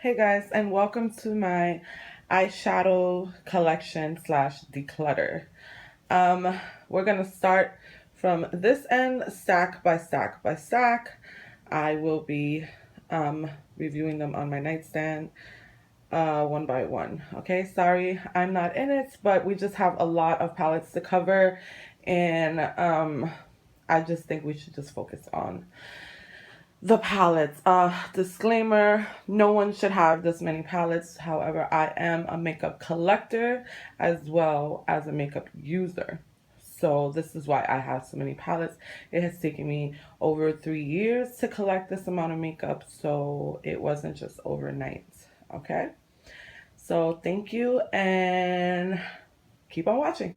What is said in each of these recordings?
Hey guys, and welcome to my eyeshadow collection slash declutter. We're gonna start from this end, stack by stack by stack. I will be reviewing them on my nightstand one by one. Okay, sorry I'm not in it, but we just have a lot of palettes to cover, and I just think we should just focus on the palettes. Disclaimer, no one should have this many palettes. However, I am a makeup collector as well as a makeup user. So this is why I have so many palettes. It has taken me over 3 years to collect this amount of makeup, so it wasn't just overnight. Okay? So thank you and keep on watching.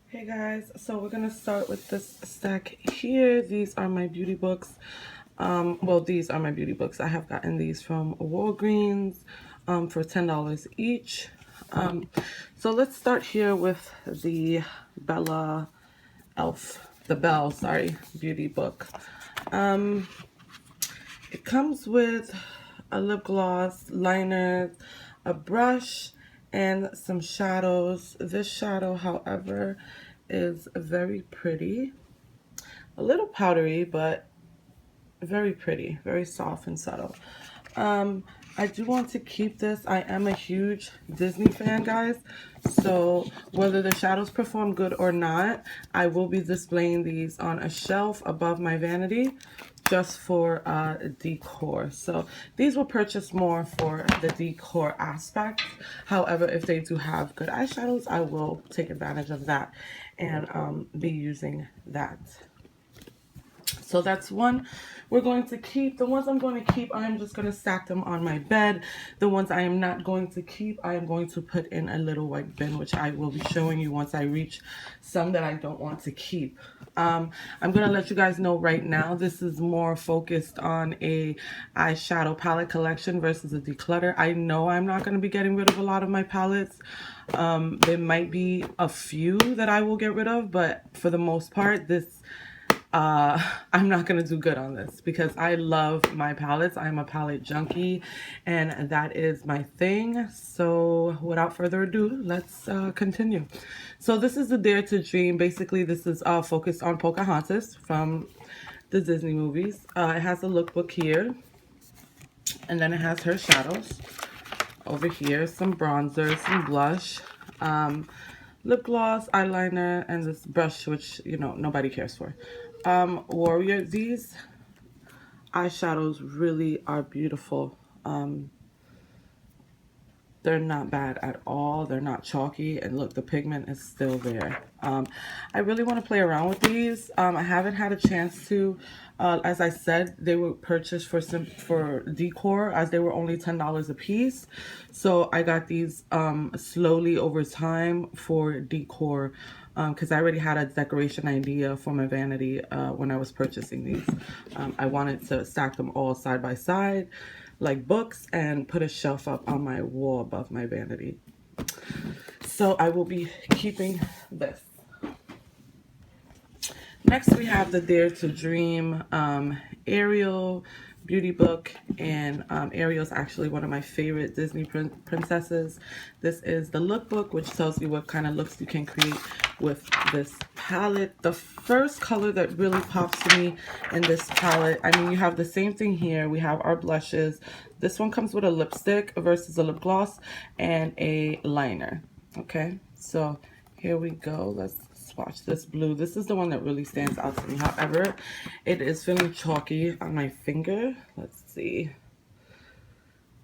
Hey guys, so we're gonna start with this stack here. These are my beauty books. Well, these are my beauty books. I have gotten these from Walgreens for $10 each. So let's start here with the Bella Elf, the Belle, sorry, beauty book. It comes with a lip gloss, liner, a brush, and some shadows. This shadow, however, is very pretty. A little powdery, but very pretty, very soft and subtle. I do want to keep this. I am a huge Disney fan, guys. So whether the shadows perform good or not, I will be displaying these on a shelf above my vanity just for decor. So these will purchase more for the decor aspect. However, if they do have good eyeshadows, I will take advantage of that and be using that. So that's one we're going to keep. The ones I'm going to keep, I'm just going to stack them on my bed. The ones I am not going to keep, I am going to put in a little white bin, which I will be showing you once I reach some that I don't want to keep. I'm going to let you guys know right now, this is more focused on a eyeshadow palette collection versus a declutter. I know I'm not going to be getting rid of a lot of my palettes. There might be a few that I will get rid of, but for the most part, I'm not going to do good on this because I love my palettes. I'm a palette junkie and that is my thing. So without further ado, let's continue. So this is the Dare to Dream. Basically, this is focused on Pocahontas from the Disney movies. It has a lookbook here, and then it has her shadows over here, some bronzer, some blush, lip gloss, eyeliner, and this brush, which, you know, nobody cares for. Warrior, these eyeshadows really are beautiful. They're not bad at all. They're not chalky, and look, the pigment is still there. I really want to play around with these. I haven't had a chance to. As I said, they were purchased for decor, as they were only $10 a piece. So I got these slowly over time for decor, because I already had a decoration idea for my vanity when I was purchasing these. I wanted to stack them all side by side like books and put a shelf up on my wall above my vanity. So I will be keeping this. Next we have the Dare to Dream Ariel beauty book, and Ariel's actually one of my favorite Disney princesses. This is the lookbook, which tells you what kind of looks you can create with this palette. The first color that really pops to me in this palette, I mean, you have the same thing here. We have our blushes. This one comes with a lipstick versus a lip gloss and a liner. Okay, so here we go. Let's swatch this blue. This is the one that really stands out to me. However, it is feeling chalky on my finger. Let's see.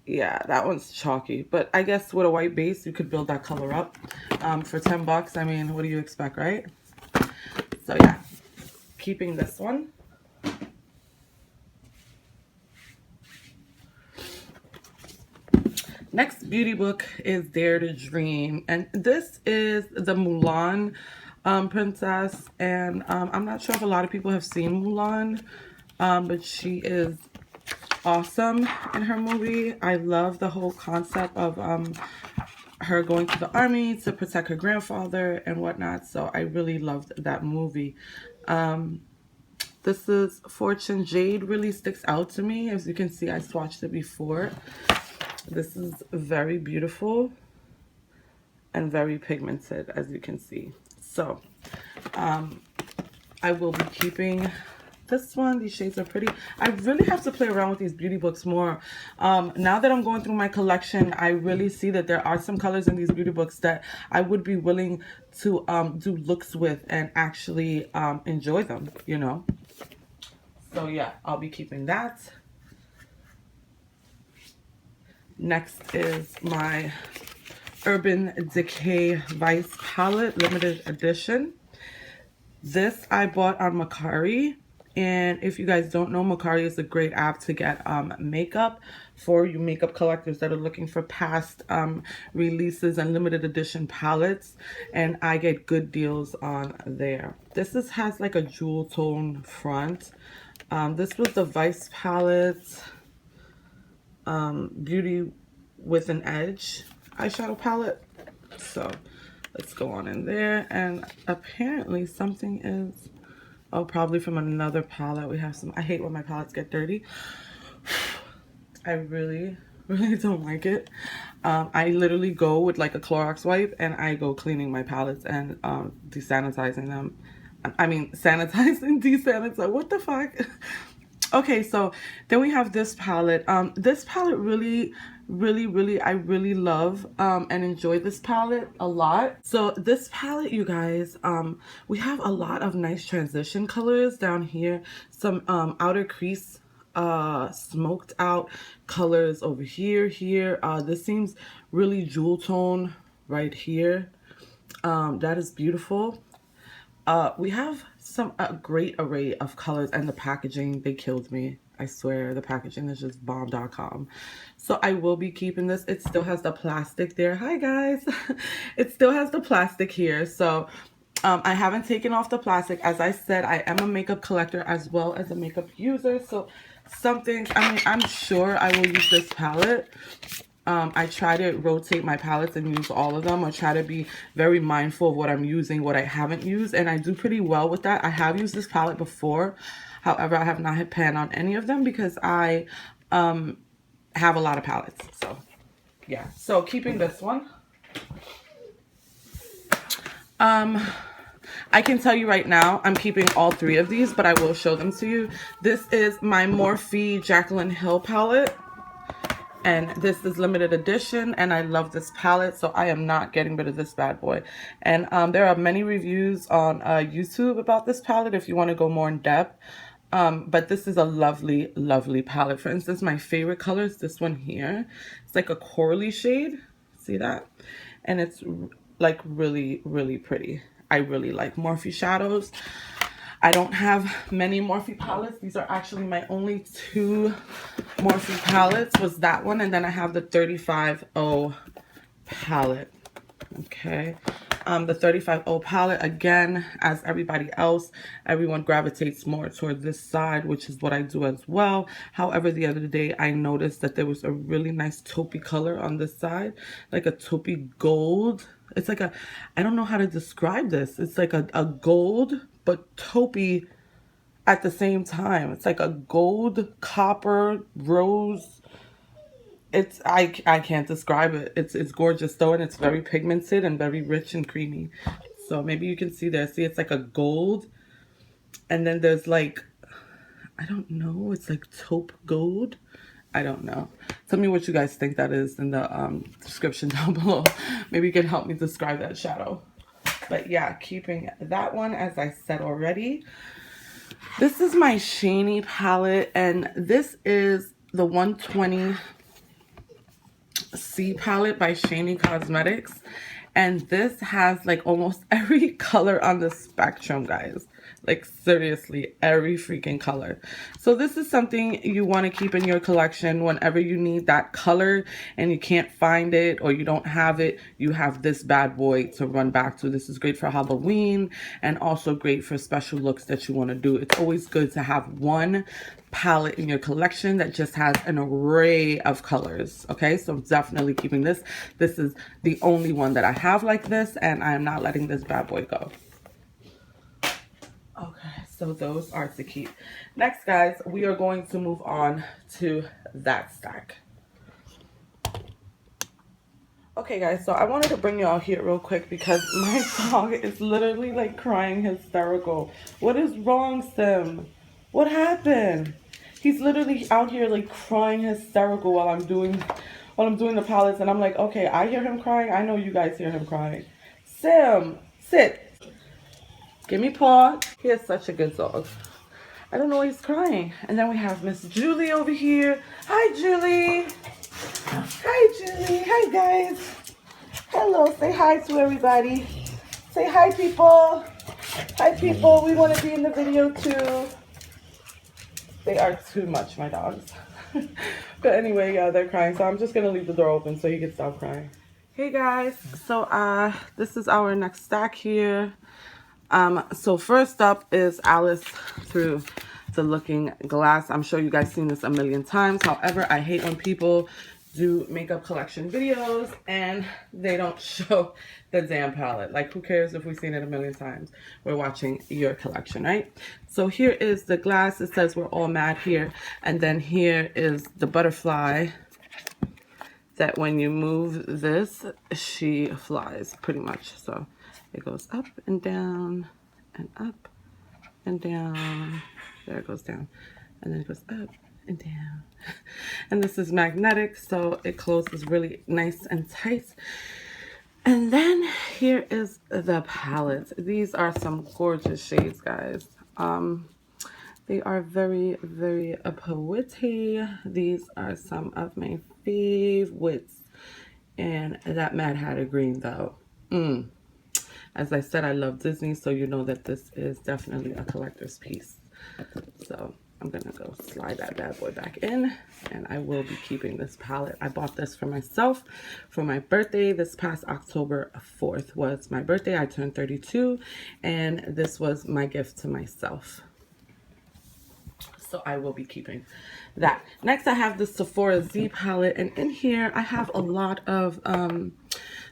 Yeah, that one's chalky, but I guess with a white base, you could build that color up. For 10 bucks, I mean, what do you expect, right? So yeah, keeping this one. Next beauty book is Dare to Dream, and this is the Mulan princess, and I'm not sure if a lot of people have seen Mulan, but she is awesome in her movie. I love the whole concept of her going to the army to protect her grandfather and whatnot, so I really loved that movie. This is Fortune Jade. Really sticks out to me. As you can see, I swatched it before. This is very beautiful and very pigmented, as you can see. So I will be keeping this one. These shades are pretty. I really have to play around with these beauty books more. Now that I'm going through my collection, I really see that there are some colors in these beauty books that I would be willing to do looks with and actually enjoy them, you know. So yeah, I'll be keeping that. Next is my Urban Decay Vice Palette Limited Edition. This I bought on Marcari. And if you guys don't know, Marcari is a great app to get makeup for you makeup collectors that are looking for past releases and limited edition palettes. And I get good deals on there. This has like a jewel tone front. This was the Vice palette, Beauty with an Edge eyeshadow palette. So let's go on in there. And apparently something is, oh, probably from another palette. We have some, I hate when my palettes get dirty. I really don't like it. I literally go with like a Clorox wipe and I go cleaning my palettes and desanitizing them. I mean, sanitizing, desanitize, what the fuck? Okay, so then we have this palette. This palette really, I really love and enjoy this palette a lot. So this palette, you guys, we have a lot of nice transition colors down here. Some outer crease smoked out colors over here. This seems really jewel tone right here. That is beautiful. We have a great array of colors, and the packaging, they killed me. I swear, the packaging is just bomb.com. So I will be keeping this. It still has the plastic there. Hi guys. It still has the plastic here. So I haven't taken off the plastic. As I said, I am a makeup collector as well as a makeup user. So I'm sure I will use this palette. I try to rotate my palettes and use all of them, or try to be very mindful of what I'm using, what I haven't used, and I do pretty well with that. I have used this palette before. However, I have not hit pan on any of them because I have a lot of palettes. So yeah, so keeping this one. I can tell you right now, I'm keeping all three of these, but I will show them to you. This is my Morphe Jaclyn Hill palette. And this is limited edition, and I love this palette, so I am not getting rid of this bad boy. And there are many reviews on YouTube about this palette if you want to go more in depth. But this is a lovely, lovely palette. For instance, my favorite color is this one here. It's like a corally shade. See that? And it's like really, really pretty. I really like Morphe shadows. I don't have many Morphe palettes. These are actually my only two Morphe palettes, was that one, and then I have the 35O palette. Okay. The 35O palette, again, as everybody else, everyone gravitates more toward this side, which is what I do as well. However, the other day I noticed that there was a really nice taupey color on this side, like a taupey gold. It's like I don't know how to describe this. It's like a gold, but taupey at the same time. It's like a gold, copper, rose. I can't describe it. It's gorgeous though, and it's very pigmented and very rich and creamy. So maybe you can see there. See, it's like a gold, and then there's like, I don't know, it's like taupe gold. I don't know. Tell me what you guys think that is in the description down below. Maybe you can help me describe that shadow. But yeah, keeping that one, as I said already. This is my Shany palette, and this is the 120C palette by Shany Cosmetics. And this has like almost every color on the spectrum, guys. Like seriously, every freaking color. So this is something you want to keep in your collection whenever you need that color and you can't find it or you don't have it. You have this bad boy to run back to. This is great for Halloween and also great for special looks that you want to do. It's always good to have one palette in your collection that just has an array of colors. Okay, so I'm definitely keeping this. This is the only one that I have like this, and I am not letting this bad boy go. Okay, So those are to keep. Next, guys, we are going to move on to that stack. Okay, guys, so I wanted to bring you all here real quick because my dog is literally like crying hysterical. What is wrong, Sim? What happened? He's literally out here like crying hysterical while I'm doing the palettes, and I'm like, okay, I hear him crying. I know you guys hear him crying. Sim, sit. Give me paw. He is such a good dog. I don't know why he's crying. And then we have Miss Julie over here. Hi, Julie. Hi, Julie. Hi, guys. Hello. Say hi to everybody. Say hi, people. Hi, people. We want to be in the video, too. They are too much, my dogs. But anyway, yeah, they're crying. So I'm just going to leave the door open so he can stop crying. Hey, guys. So this is our next stack here. So first up is Alice through the Looking Glass. I'm sure you guys seen this a million times. However, I hate when people do makeup collection videos and they don't show the damn palette. Like, who cares if we've seen it a million times? We're watching your collection, right? So here is the glass. It says we're all mad here. And then here is the butterfly that when you move this, she flies pretty much. So it goes up and down and up and down. There it goes down. And then it goes up and down. And this is magnetic, so it closes really nice and tight. And then here is the palette. These are some gorgeous shades, guys. They are very, very pretty. These are some of my favorites. And that Mad Hatter green, though. As I said, I love Disney, so you know that this is definitely a collector's piece. So I'm going to go slide that bad boy back in, and I will be keeping this palette. I bought this for myself for my birthday. This past October 4th was my birthday. I turned 32, and this was my gift to myself. So I will be keeping that. Next, I have the Sephora Z palette, and in here I have a lot of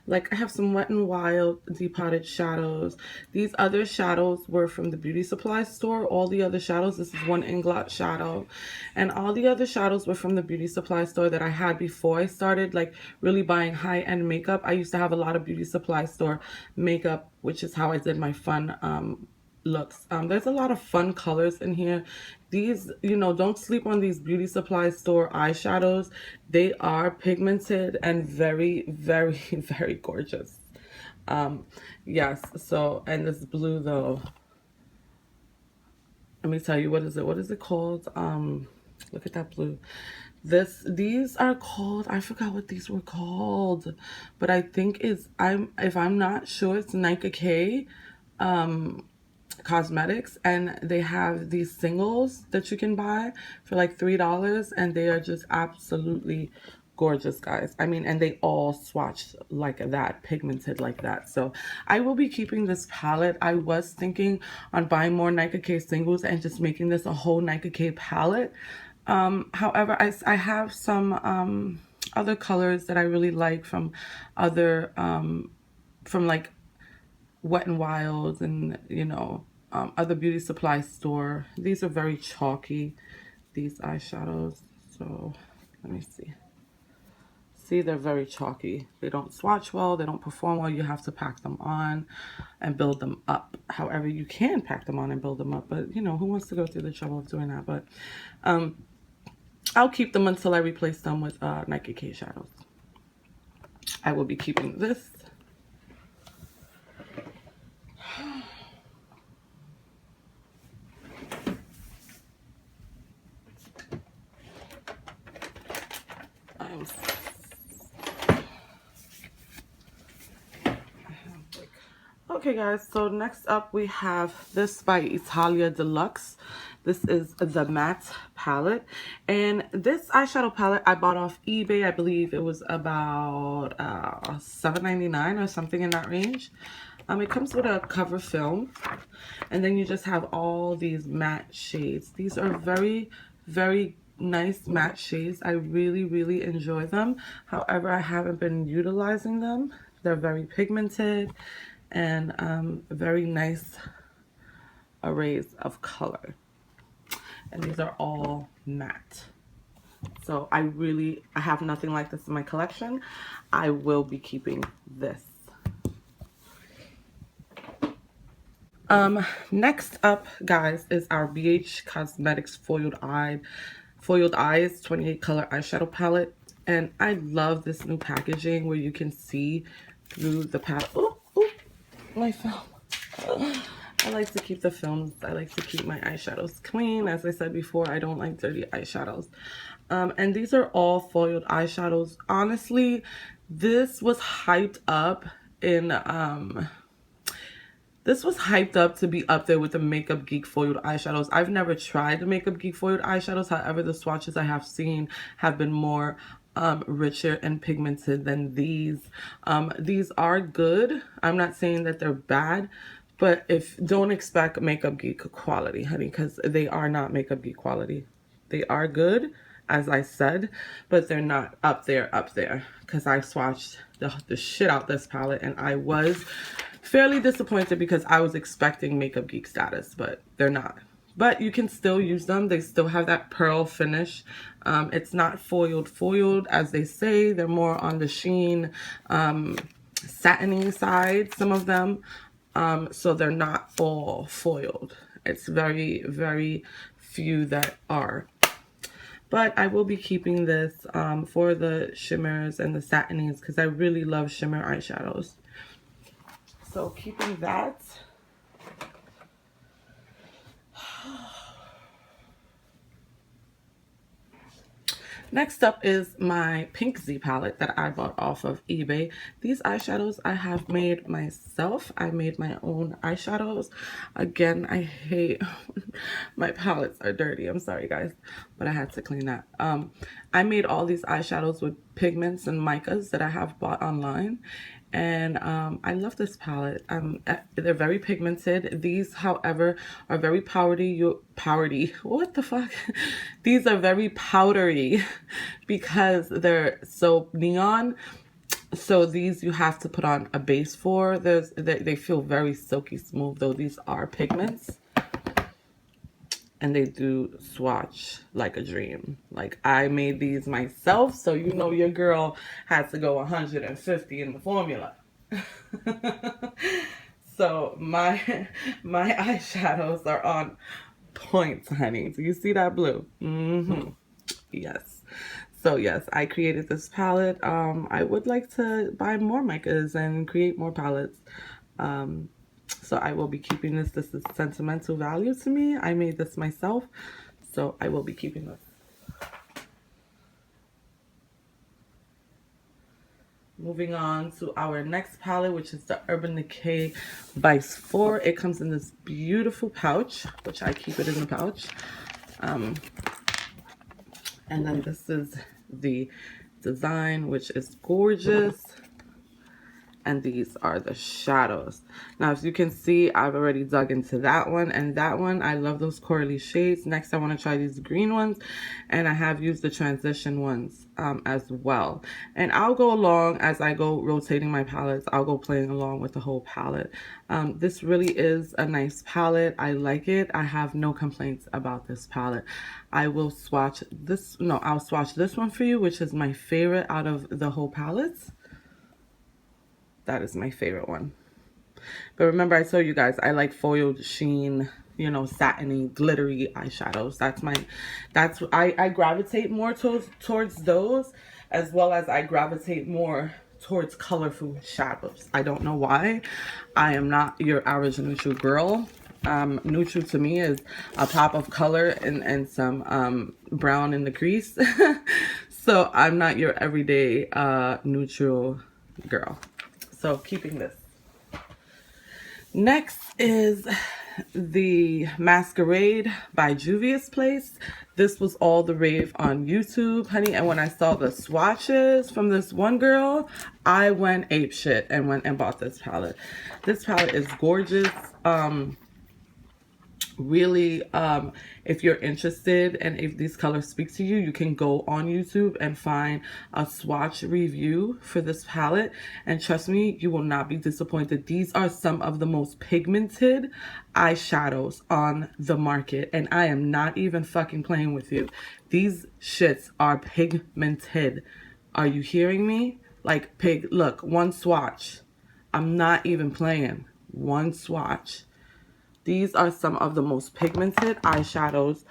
like, I have some Wet n Wild depotted shadows. These other shadows were from the beauty supply store. All the other shadows, this is one Inglot shadow, and all the other shadows were from the beauty supply store that I had before I started like really buying high-end makeup. I used to have a lot of beauty supply store makeup, which is how I did my fun looks. There's a lot of fun colors in here. These, you know, don't sleep on these beauty supply store eyeshadows. They are pigmented and very, very, very gorgeous. Yes, so, and this blue though, let me tell you, what is it called? Look at that blue. These are called, I forgot what these were called, but I think if I'm not sure, it's Nika K Cosmetics, and they have these singles that you can buy for like $3, and they are just absolutely gorgeous, guys. I mean, and they all swatched like that, pigmented like that. So I will be keeping this palette. I was thinking on buying more Nika K singles and just making this a whole Nika K palette. However, I have some other colors that I really like from other from like Wet n Wild and, you know, other beauty supply store. These are very chalky, these eyeshadows. So let me see. See, they're very chalky. They don't swatch well. They don't perform well. You have to pack them on and build them up. However, you can pack them on and build them up. But, you know, who wants to go through the trouble of doing that? But I'll keep them until I replace them with Nika K shadows. I will be keeping this. Okay, guys, so next up we have this by Italia Deluxe. This is the matte palette, and this eyeshadow palette I bought off eBay. I believe it was about $7.99 or something in that range. It comes with a cover film, and then you just have all these matte shades. These are very, very nice matte shades. I really, really enjoy them. However, I haven't been utilizing them. They're very pigmented and very nice arrays of color. And these are all matte. So I have nothing like this in my collection. I will be keeping this. Next up, guys, is our BH Cosmetics Foiled Eyes 28 color eyeshadow palette. And I love this new packaging where you can see through the palette. Oh, my film. I like to keep the films. I like to keep my eyeshadows clean. As I said before, I don't like dirty eyeshadows. And these are all foiled eyeshadows. Honestly, this was hyped up in this was hyped up to be up there with the Makeup Geek foiled eyeshadows. I've never tried the Makeup Geek foiled eyeshadows. However, the swatches I have seen have been more richer and pigmented than these. These are good. I'm not saying that they're bad, but don't expect Makeup Geek quality, honey, because they are not Makeup Geek quality. They are good, as I said, but they're not up there, because I swatched the shit out this palette, and I was fairly disappointed because I was expecting Makeup Geek status, but they're not. But you can still use them. They still have that pearl finish. It's not foiled as they say. They're more on the sheen, satiny side, some of them. So they're not all foiled. It's very, very few that are. But I will be keeping this for the shimmers and the satinies because I really love shimmer eyeshadows. So keeping that. Next up is my Pink Z palette that I bought off of eBay. These eyeshadows I have made myself. I made my own eyeshadows. Again, I hate my palettes are dirty. I'm sorry, guys, but I had to clean that. I made all these eyeshadows with pigments and micas that I have bought online. And I love this palette. They're very pigmented. These, however, are very powdery. What the fuck? These are very powdery because they're so neon. So these you have to put on a base for. They feel very silky smooth, though these are pigments. And they do swatch like a dream. Like, I made these myself, so you know your girl had to go 150 in the formula. So my eyeshadows are on point, honey. Do you see that blue? Yes. So yes, I created this palette. I would like to buy more micas and create more palettes. So I will be keeping this. This is sentimental value to me. I made this myself, so I will be keeping this. Moving on to our next palette, which is the Urban Decay Vice 4. It comes in this beautiful pouch, which I keep it in the pouch. And then this is the design, which is gorgeous. And these are the shadows. Now, as you can see, I've already dug into that one and that one. I love those corally shades. Next, I want to try these green ones. And I have used the transition ones as well. And I'll go along as I go rotating my palettes. I'll go playing along with the whole palette. This really is a nice palette. I like it. I have no complaints about this palette. I will swatch this. No, I'll swatch this one for you, which is my favorite out of the whole palettes. That is my favorite one. But remember, I told you guys, I like foiled sheen, you know, satiny, glittery eyeshadows. I gravitate more towards those, as well as I gravitate more towards colorful shadows. I don't know why. I am not your average neutral girl. Neutral to me is a pop of color and some brown in the crease. So I'm not your everyday neutral girl. So keeping this. Next is the Masquerade by Juvia's Place. This was all the rave on YouTube, honey. And when I saw the swatches from this one girl, I went apeshit and went and bought this palette. This palette is gorgeous. really, if you're interested and if these colors speak to you, you can go on YouTube and find a swatch review for this palette, and trust me, you will not be disappointed. These are some of the most pigmented eyeshadows on the market, and I am not even fucking playing with you. These shits are pigmented. Are you hearing me? Like, look, one swatch. I'm not even playing. One swatch. These are some of the most pigmented eyeshadows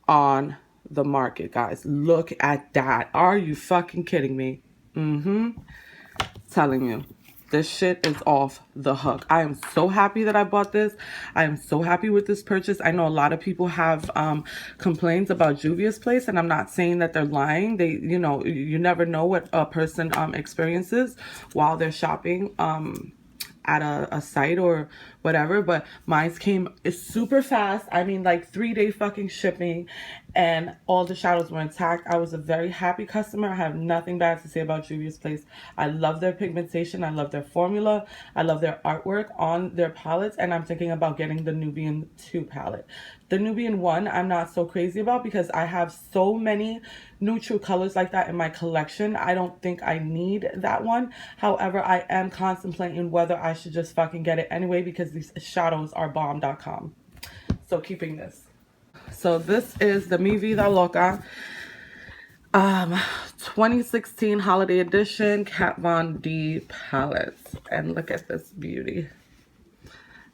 on the market, guys. Look at that. Are you fucking kidding me? Telling you. This shit is off the hook. I am so happy that I bought this. I am so happy with this purchase. I know a lot of people have complaints about Juvia's Place, and I'm not saying that they're lying. They, you know, you never know what a person experiences while they're shopping at a site or whatever, but mine came super fast. I mean, like 3-day fucking shipping, and all the shadows were intact. I was a very happy customer. I have nothing bad to say about Juvia's Place. I love their pigmentation. I love their formula. I love their artwork on their palettes, and I'm thinking about getting the Nubian 2 palette. The Nubian 1 I'm not so crazy about because I have so many neutral colors like that in my collection. I don't think I need that one. However, I am contemplating whether I should just fucking get it anyway because these shadows are bomb.com. So keeping this. So this is the Mi Vida Loca 2016 holiday edition Kat Von D palette. And look at this beauty.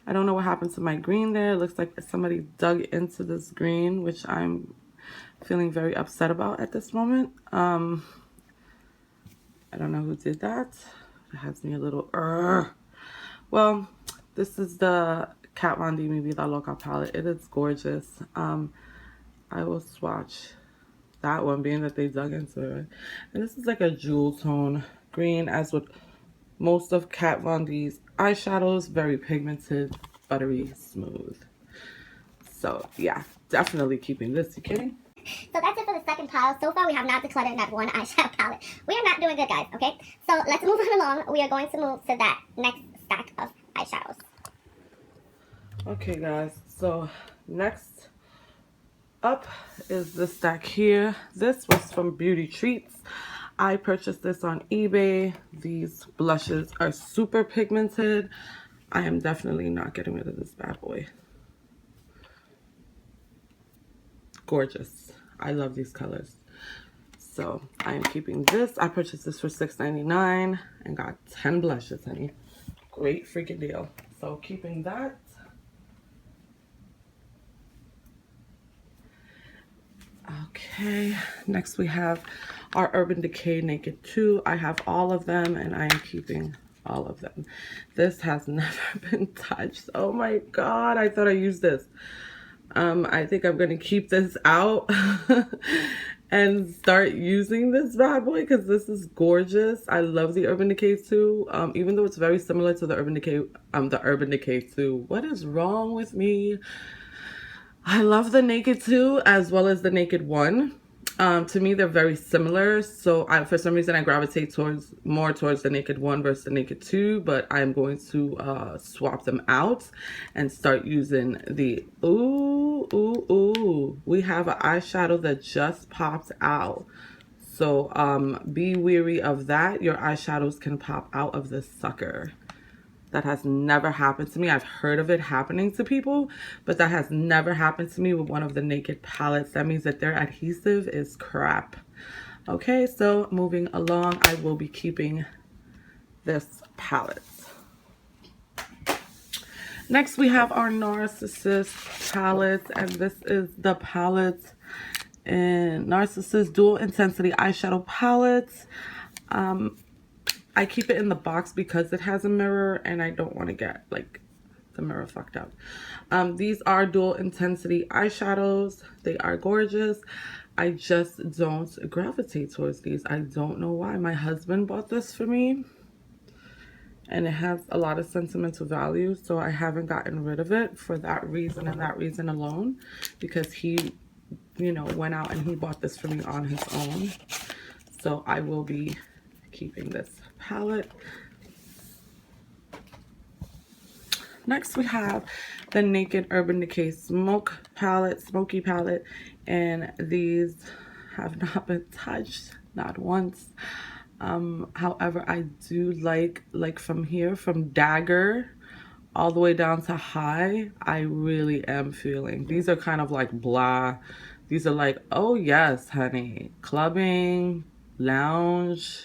I don't know what happened to my green there. It looks like somebody dug into this green, which I'm feeling very upset about at this moment. I don't know who did that. It has me a little Well, this is the Kat Von D Mi Vida Loca palette. It is gorgeous. I will swatch that one, being that they dug into it. And this is like a jewel tone green, as with most of Kat Von D's eyeshadows. Very pigmented, buttery smooth. So yeah, definitely keeping this. You kidding? So that's it for the second pile. So far, we have not decluttered that one eyeshadow palette. We are not doing good, guys, okay? So let's move on along. We are going to move to that next stack of eyeshadows. Okay, guys. So next up is this stack here. This was from Beauty Treats. I purchased this on eBay. These blushes are super pigmented. I am definitely not getting rid of this bad boy. Gorgeous. I love these colors. So I am keeping this. I purchased this for $6.99 and got 10 blushes, honey. Great freaking deal. So keeping that. Okay, next we have our Urban Decay Naked 2. I have all of them and I am keeping all of them. This has never been touched. Oh my god, I thought I used this. I think I'm gonna keep this out and start using this bad boy because this is gorgeous. I love the Urban Decay 2. Even though it's very similar to the Urban Decay 2. What is wrong with me? I love the Naked 2 as well as the Naked 1. To me, they're very similar. So for some reason, I gravitate more towards the Naked 1 versus the Naked 2. But I'm going to swap them out and start using the... Ooh. We have an eyeshadow that just popped out. So be wary of that. Your eyeshadows can pop out of this sucker. That has never happened to me. I've heard of it happening to people, but that has never happened to me with one of the Naked palettes. That means that their adhesive is crap. Okay, so moving along, I will be keeping this palette. Next, we have our Narcissist palette, and this is the palette in Narcissist Dual Intensity Eyeshadow Palette. I keep it in the box because it has a mirror and I don't want to get like the mirror fucked up. These are dual intensity eyeshadows. They are gorgeous. I just don't gravitate towards these. I don't know why. My husband bought this for me and it has a lot of sentimental value, so I haven't gotten rid of it for that reason and that reason alone, because he, you know, went out and he bought this for me on his own. So I will be keeping this palette. Next we have the Naked Urban Decay Smoky Palette, and these have not been touched, not once. However, I do like from here, from Dagger all the way down to High, I really am feeling. These are kind of like blah. These are like, oh yes, honey, clubbing, lounge.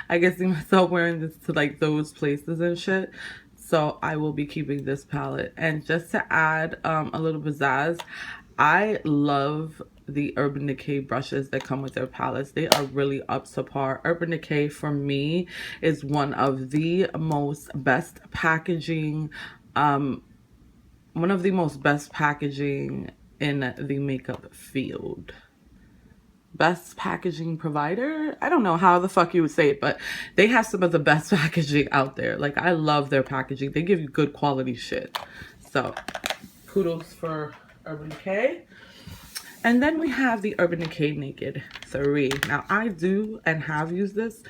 I can see myself wearing this to like those places and shit. So I will be keeping this palette. And just to add a little pizzazz, I love the Urban Decay brushes that come with their palettes. They are really up to par. Urban Decay for me is one of the most best packaging, one of the most best packaging in the makeup field. Best packaging provider? I don't know how the fuck you would say it, but they have some of the best packaging out there. Like, I love their packaging. They give you good quality shit. So kudos for Urban Decay. And then we have the Urban Decay Naked 3. Now, I do and have used this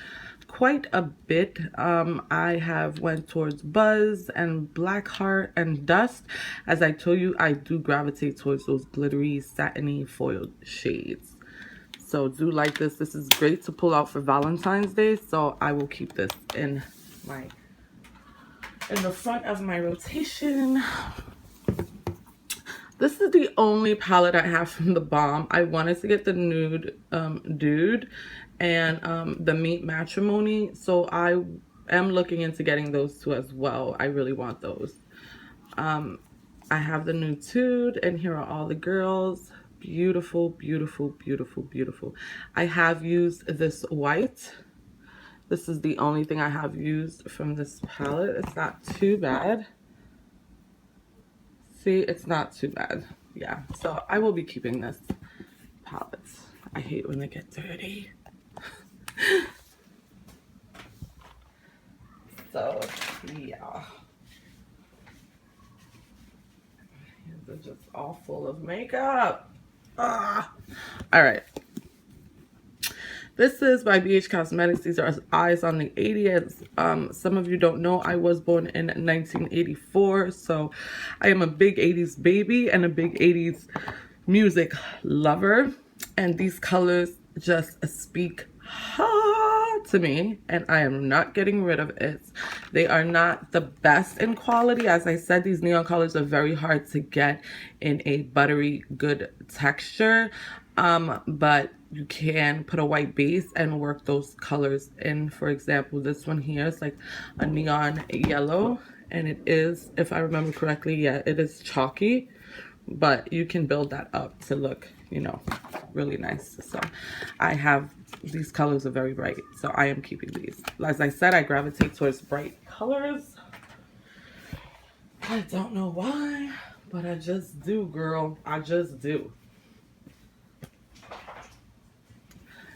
quite a bit. I have went towards Buzz and Blackheart and Dust. As I told you, I do gravitate towards those glittery, satiny, foiled shades. So do like this. This is great to pull out for Valentine's Day. So I will keep this in the front of my rotation. This is the only palette I have from the Balm. I wanted to get the Nude Dude and the Meat Matrimony. So I am looking into getting those two as well. I really want those. I have the Nude Dude, and here are all the girls. Beautiful, beautiful, beautiful, beautiful. I have used this white. This is the only thing I have used from this palette. It's not too bad. See, it's not too bad. Yeah, so I will be keeping this palette. I hate when they get dirty. So, yeah. They're just all full of makeup. All right. This is by BH Cosmetics. These are Eyes on the 80s. Some of you don't know, I was born in 1984, so I am a big 80s baby and a big 80s music lover. And these colors just speak to me, and I am not getting rid of it. They are not the best in quality. As I said, these neon colors are very hard to get in a buttery good texture, but you can put a white base and work those colors in. For example, this one here is like a neon yellow, and it is, if I remember correctly, yeah, it is chalky, but you can build that up to look, you know, really nice. So I have, these colors are very bright, so I am keeping these. As I said, I gravitate towards bright colors. I don't know why, but I just do, girl. I just do.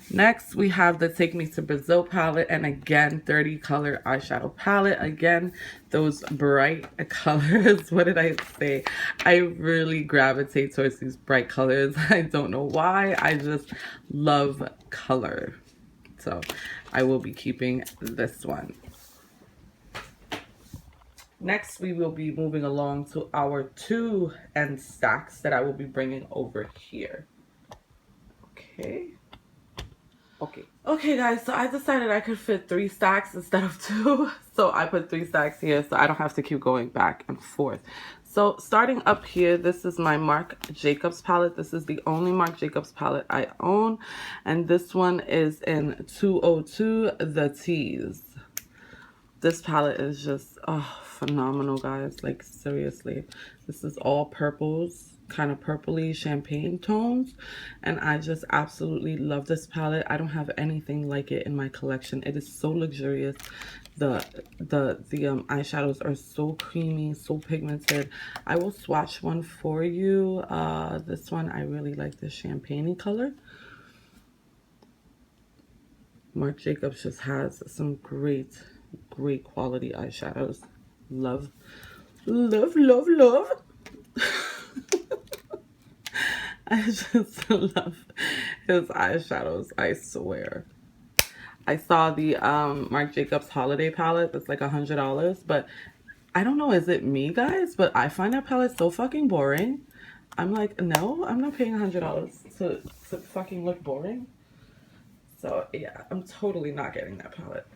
Next, we have the Take Me to Brazil palette, and again, 30 color eyeshadow palette. Again, those bright colors. What did I say? I really gravitate towards these bright colors. I don't know why. I just love color. So I will be keeping this one. Next, we will be moving along to our 2 end stacks that I will be bringing over here. Okay. Okay guys, so I decided I could fit 3 stacks instead of 2. So I put 3 stacks here so I don't have to keep going back and forth. So starting up here, this is my Marc Jacobs palette. This is the only Marc Jacobs palette I own. And this one is in 202, The Tease. This palette is just phenomenal, guys. Like, seriously. This is all purples, kind of purpley champagne tones, and I just absolutely love this palette. I don't have anything like it in my collection. It is so luxurious. The eyeshadows are so creamy, so pigmented. I will swatch one for you. This one, I really like the champagne color. Marc Jacobs just has some great quality eyeshadows. Love, love, love, love. I just love his eyeshadows, I swear. I saw the Marc Jacobs holiday palette that's like $100, but I don't know, is it me, guys? But I find that palette so fucking boring. I'm like, no, I'm not paying $100 to fucking look boring. So yeah, I'm totally not getting that palette.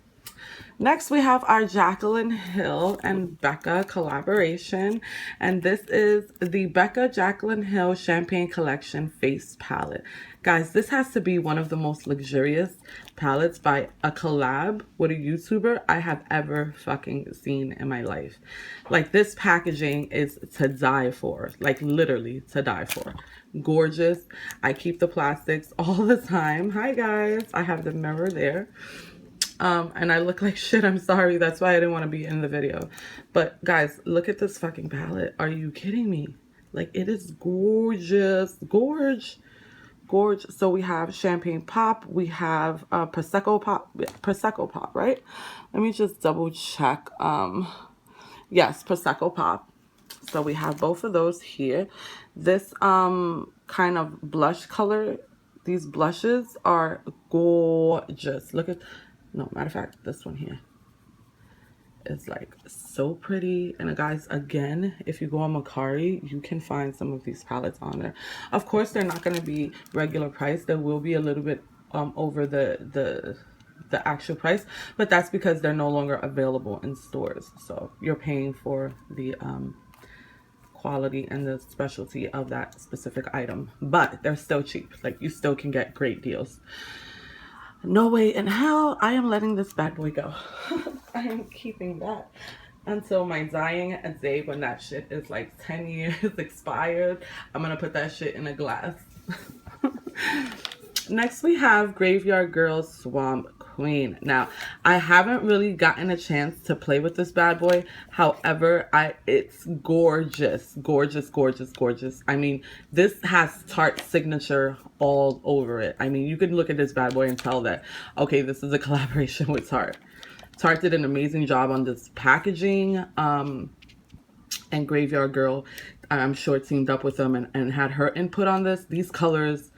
Next, we have our Jaclyn Hill and Becca collaboration. And this is the Becca Jaclyn Hill Champagne Collection Face Palette. Guys, this has to be one of the most luxurious palettes by a collab with a YouTuber I have ever fucking seen in my life. Like, this packaging is to die for. Like, literally to die for. Gorgeous. I keep the plastics all the time. Hi, guys. I have the mirror there. And I look like shit. I'm sorry. That's why I didn't want to be in the video. But guys, look at this fucking palette. Are you kidding me? Like, it is gorgeous. Gorge. So we have Champagne Pop. We have Prosecco Pop. Prosecco Pop, right? Let me just double check. Yes, Prosecco Pop. So we have both of those here. This kind of blush color, these blushes are gorgeous. Look at, no, matter of fact, this one here is like so pretty. And guys, again, if you go on Marcari, you can find some of these palettes on there. Of course, they're not going to be regular price. There will be a little bit over the actual price, but that's because they're no longer available in stores. So you're paying for the quality and the specialty of that specific item, but they're still cheap. Like, you still can get great deals. No way in hell I am letting this bad boy go. I am keeping that until my dying day, when that shit is like 10 years expired. I'm gonna put that shit in a glass. Next, we have Graveyard Girl Swamp Queen. Now, I haven't really gotten a chance to play with this bad boy. However, it's gorgeous. Gorgeous, gorgeous, gorgeous. I mean, this has Tarte signature all over it. I mean, you can look at this bad boy and tell that, okay, this is a collaboration with Tarte. Tarte did an amazing job on this packaging. And Graveyard Girl, I'm sure, teamed up with them and had her input on this. These colors,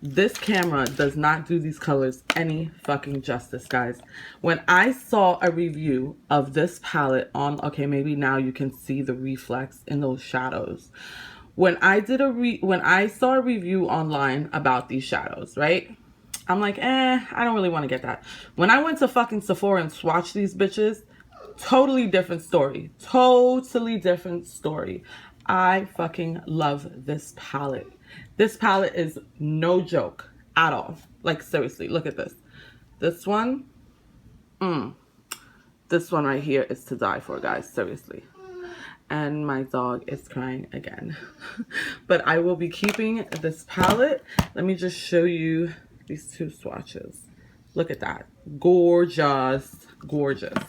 this camera does not do these colors any fucking justice, guys. When I saw a review of this palette on, okay, maybe now you can see the reflex in those shadows. When I saw a review online about these shadows, right? I'm like, I don't really want to get that. When I went to fucking Sephora and swatched these bitches, totally different story. Totally different story. I fucking love this palette. This palette is no joke at all. Like, seriously, look at this. This one, this one right here is to die for, guys. Seriously. And my dog is crying again. But I will be keeping this palette. Let me just show you these two swatches. Look at that. Gorgeous. Gorgeous.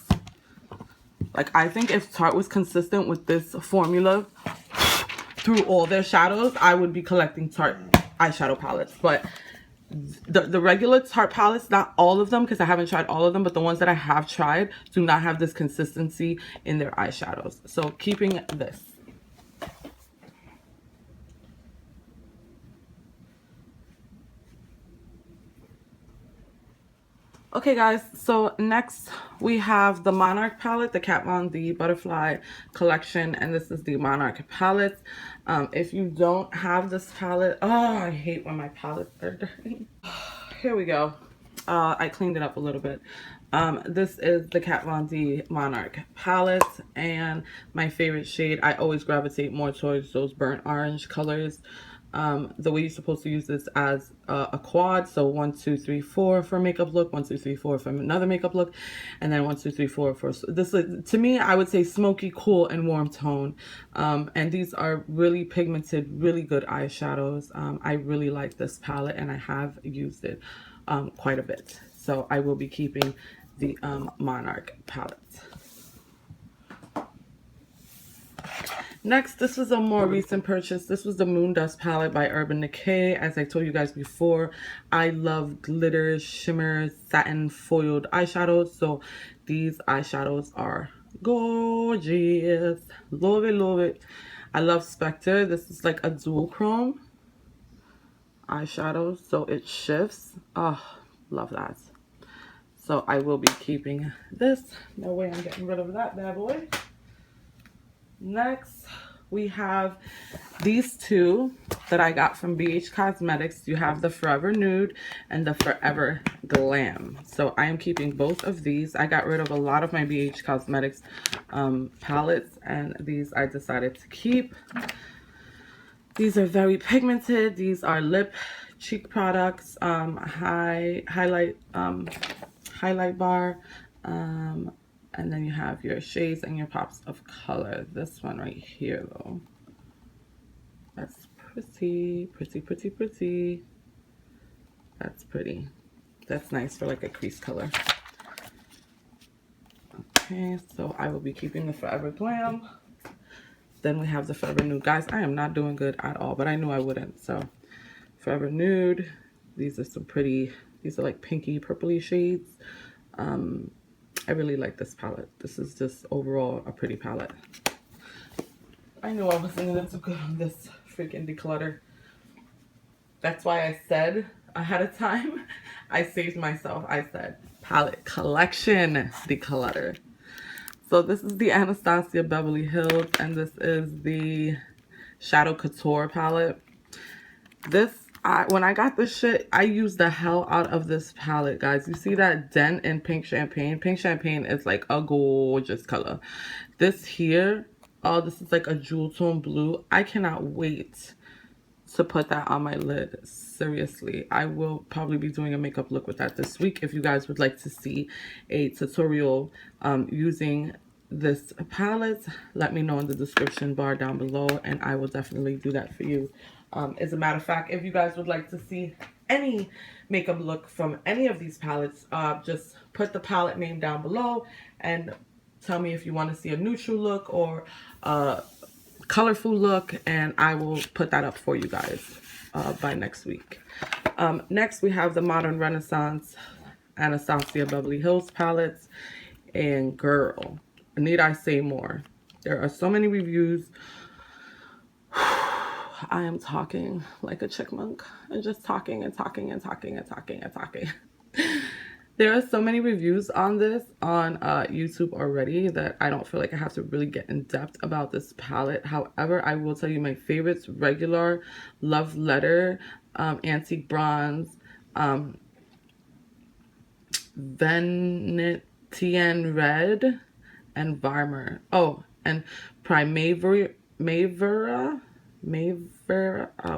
Like, I think if Tarte was consistent with this formula through all their shadows, I would be collecting Tarte eyeshadow palettes. But the regular Tarte palettes, not all of them, because I haven't tried all of them, but the ones that I have tried do not have this consistency in their eyeshadows. So keeping this. Okay, guys, so next we have the Monarch palette, the Kat Von D Butterfly collection, and this is the Monarch palette. If you don't have this palette, oh, I hate when my palettes are dirty. Here we go. I cleaned it up a little bit. This is the Kat Von D Monarch palette, and my favorite shade, I always gravitate more towards those burnt orange colors. The way you're supposed to use this as a quad, so 1 2 3 4 for makeup look, 1 2 3 4 for another makeup look, and then 1 2 3 4 for this. To me, I would say smoky, cool, and warm tone. And these are really pigmented, really good eyeshadows. I really like this palette, and I have used it quite a bit. So I will be keeping the Monarch palette. Next, this was a more recent purchase. This was the Moon Dust palette by Urban Decay. As I told you guys before, I love glitter, shimmer, satin, foiled eyeshadows. So these eyeshadows are gorgeous. Love it, love it. I love Spectre. This is like a dual chrome eyeshadow, so it shifts. Oh, love that. So I will be keeping this. No way I'm getting rid of that bad boy. Next, we have these two that I got from BH Cosmetics. You have the Forever Nude and the Forever Glam. So I am keeping both of these. I got rid of a lot of my BH Cosmetics palettes, and these I decided to keep. These are very pigmented. These are lip cheek products, highlight bar, and then you have your shades and your pops of color. This one right here though, that's pretty, pretty, pretty, pretty. That's pretty. That's nice for like a crease color. Okay, so I will be keeping the Forever Glam. Then we have the Forever Nude. Guys, I am not doing good at all, but I knew I wouldn't. So Forever Nude. These are some pretty, these are like pinky purpley shades. I really like this palette. This is just overall a pretty palette. I knew I wasn't gonna do good on this freaking declutter. That's why I said ahead of time, I saved myself. I said palette collection declutter. So this is the Anastasia Beverly Hills, and this is the Shadow Couture palette. This, when I got this shit, I used the hell out of this palette, guys. You see that dent in Pink Champagne? Pink Champagne is like a gorgeous color. This here, oh, this is like a jewel tone blue. I cannot wait to put that on my lid. Seriously, I will probably be doing a makeup look with that this week. If you guys would like to see a tutorial using this palette, let me know in the description bar down below, and I will definitely do that for you. As a matter of fact, if you guys would like to see any makeup look from any of these palettes, just put the palette name down below and tell me if you want to see a neutral look or colorful look, and I will put that up for you guys by next week. Next, we have the Modern Renaissance Anastasia Beverly Hills palettes, and girl, need I say more? There are so many reviews. I am talking like a chickmunk and just talking and talking and talking and talking and talking. There are so many reviews on this on YouTube already that I don't feel like I have to really get in depth about this palette. However, I will tell you my favorites: Regular, Love Letter, Antique Bronze, Venetian Red, and Varmer. Oh, and Primavera,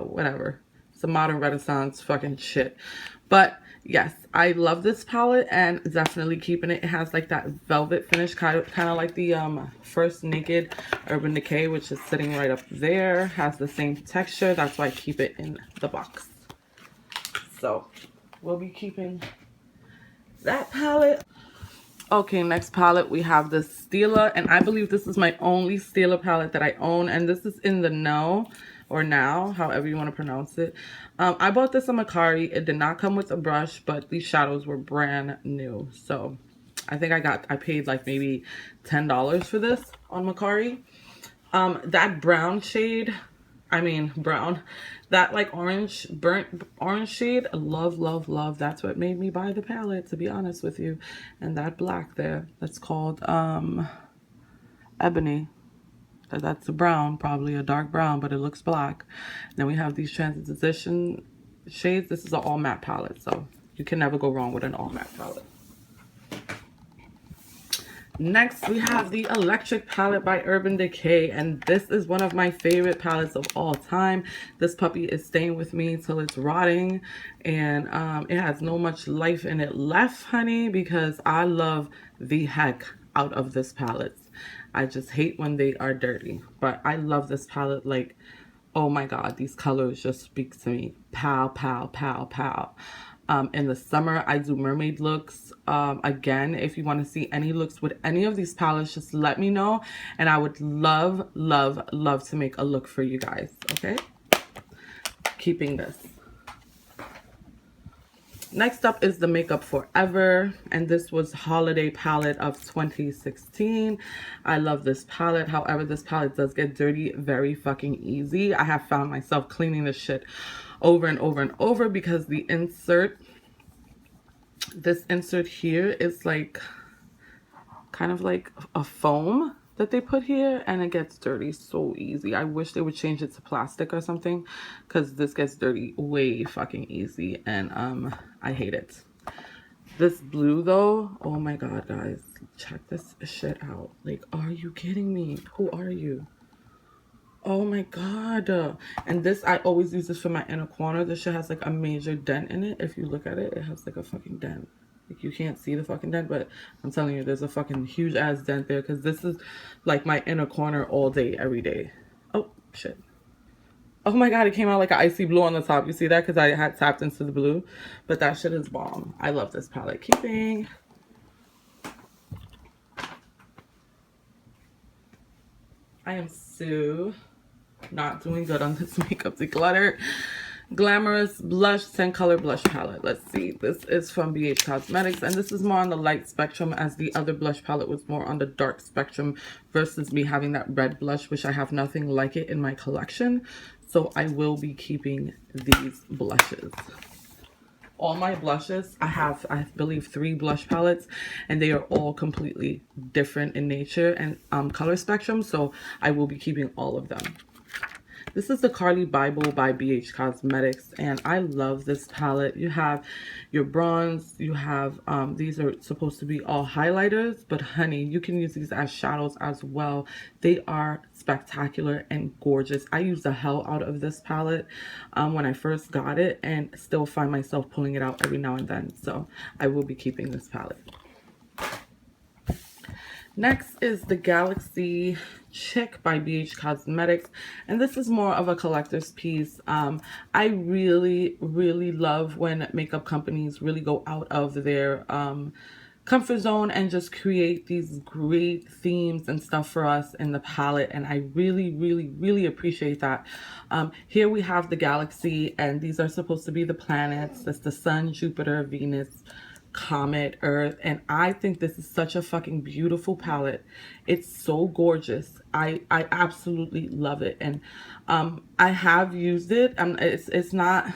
whatever. It's a Modern Renaissance fucking shit. But yes, I love this palette and definitely keeping it. It has like that velvet finish, kind of like the First Naked Urban Decay, which is sitting right up there. Has the same texture. That's why I keep it in the box. So we'll be keeping that palette. Okay, next palette we have the Stila, and I believe this is my only Stila palette that I own, and this is in the Now, or Now, however you want to pronounce it. I bought this on Marcari. It did not come with a brush, but these shadows were brand new. So I think I paid like maybe $10 for this on Marcari. That brown shade, that like burnt orange shade, love, love, love. That's what made me buy the palette, to be honest with you. And that black there, that's called Ebony. That's a brown, probably a dark brown, but it looks black. Then we have these transition shades. This is an all matte palette, so you can never go wrong with an all matte palette. Next, we have the Electric palette by Urban Decay, and this is one of my favorite palettes of all time. This puppy is staying with me till it's rotting, and it has no much life in it left, honey, because I love the heck out of this palette. I just hate when they are dirty, but I love this palette. Like, oh my god, these colors just speak to me. Pow, pow, pow, pow. In the summer, I do mermaid looks. Again, if you want to see any looks with any of these palettes, just let me know, and I would love, love, love to make a look for you guys. Okay, keeping this. Next up is the Makeup Forever, and this was holiday palette of 2016. I love this palette. However, this palette does get dirty very fucking easy. I have found myself cleaning this shit over and over and over because the this insert here is like kind of like a foam that they put here, and it gets dirty so easy. I wish they would change it to plastic or something, because this gets dirty way fucking easy, and I hate it. This blue though, oh my god, guys, check this shit out. Like, are you kidding me? Who are you? Oh my god. And this, I always use this for my inner corner. This shit has like a major dent in it. If you look at it, it has like a fucking dent. Like, you can't see the fucking dent, but I'm telling you, there's a fucking huge ass dent there, because this is like my inner corner all day, every day. Oh shit. Oh my god, it came out like an icy blue on the top. You see that? Because I had tapped into the blue. But that shit is bomb. I love this palette. Keeping. I am so not doing good on this makeup declutter. Glamorous Blush 10 color blush palette. Let's see. This is from BH Cosmetics, and this is more on the light spectrum, as the other blush palette was more on the dark spectrum, versus me having that red blush, which I have nothing like it in my collection. So I will be keeping these blushes. All my blushes, I believe 3 blush palettes, and they are all completely different in nature and color spectrum, so I will be keeping all of them. This is the Carly Bible by BH Cosmetics, and I love this palette. You have your bronze, you have, these are supposed to be all highlighters, but honey, you can use these as shadows as well. They are spectacular and gorgeous. I used the hell out of this palette when I first got it, and still find myself pulling it out every now and then. So I will be keeping this palette. Next is the Galaxy Chick by BH Cosmetics, and this is more of a collector's piece. I really love when makeup companies really go out of their comfort zone and just create these great themes and stuff for us in the palette, and I really appreciate that. Here we have the galaxy, and these are supposed to be the planets. That's the sun, Jupiter, Venus, Comet, Earth, and I think this is such a fucking beautiful palette. It's so gorgeous. I absolutely love it, and I have used it. It's not,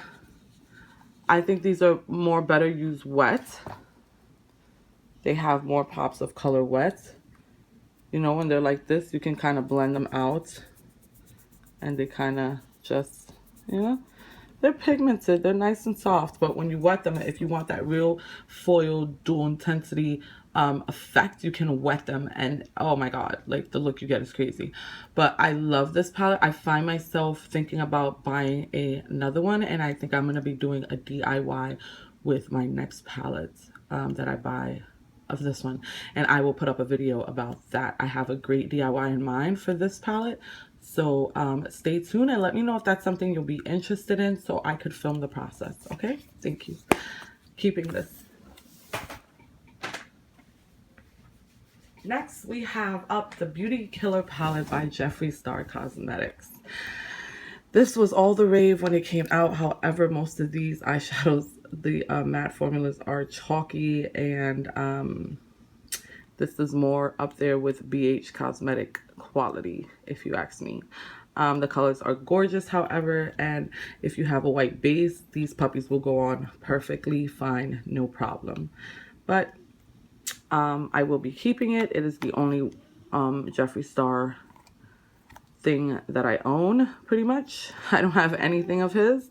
I think these are more better used wet. They have more pops of color wet. You know, when they're like this, you can kind of blend them out, and they kind of just, you know, they're pigmented, they're nice and soft, but when you wet them, if you want that real foil dual intensity effect, you can wet them, and oh my god, like, the look you get is crazy. But I love this palette. I find myself thinking about buying another one, and I think I'm going to be doing a DIY with my next palette that I buy of this one, and I will put up a video about that. I have a great DIY in mind for this palette, so stay tuned and let me know if that's something you'll be interested in, so I could film the process. Okay, thank you. Keeping this. Next, we have up the Beauty Killer palette by Jeffree Star Cosmetics. This was all the rave when it came out. However, most of these eyeshadows, the matte formulas, are chalky, and this is more up there with BH Cosmetic quality, if you ask me. The colors are gorgeous, however, and if you have a white base, these puppies will go on perfectly fine, no problem. But I will be keeping it. It is the only Jeffree Star thing that I own, pretty much. I don't have anything of his,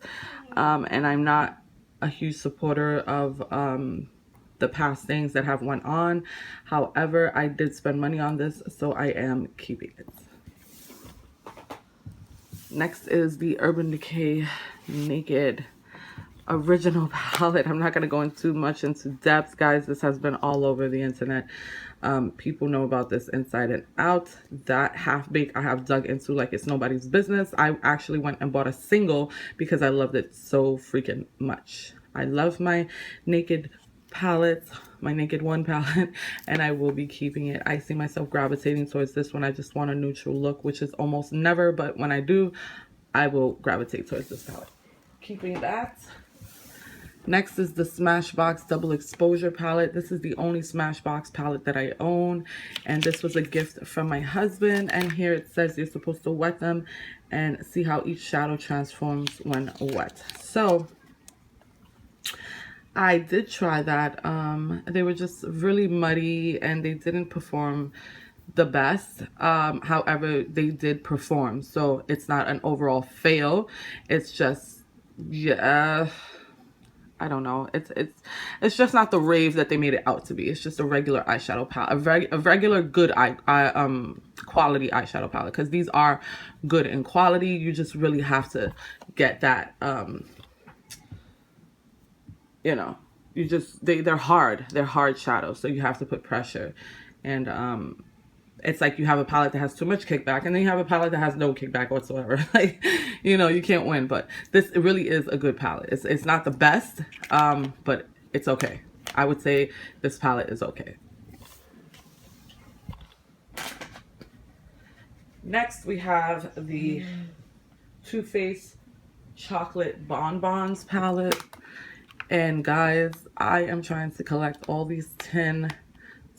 and I'm not a huge supporter of the past things that have went on. However, I did spend money on this, so I am keeping it. Next is the Urban Decay Naked Original palette. I'm not going to go into much into depth, guys. This has been all over the internet. People know about this inside and out. That half bake I have dug into like it's nobody's business. I actually went and bought a single because I loved it so freaking much. I love my Naked palette, my Naked One palette, and I will be keeping it. I see myself gravitating towards this one. I just want a neutral look, which is almost never, but when I do, I will gravitate towards this palette. Keeping that. Next is the Smashbox Double Exposure palette. This is the only Smashbox palette that I own, and this was a gift from my husband. And here it says you're supposed to wet them and see how each shadow transforms when wet. So I did try that. They were just really muddy and they didn't perform the best. However, they did perform, so it's not an overall fail. It's just, yeah, I don't know. It's just not the rave that they made it out to be. It's just a regular eyeshadow palette, a regular good quality eyeshadow palette. Because these are good in quality. You just really have to get that. You know, they're hard. They're hard shadows, so you have to put pressure, and it's like you have a palette that has too much kickback, and then you have a palette that has no kickback whatsoever. Like, you know, you can't win. But this really is a good palette. It's not the best, but it's okay. I would say this palette is okay. Next, we have the Too Faced Chocolate Bonbons palette. And guys, I am trying to collect all these 10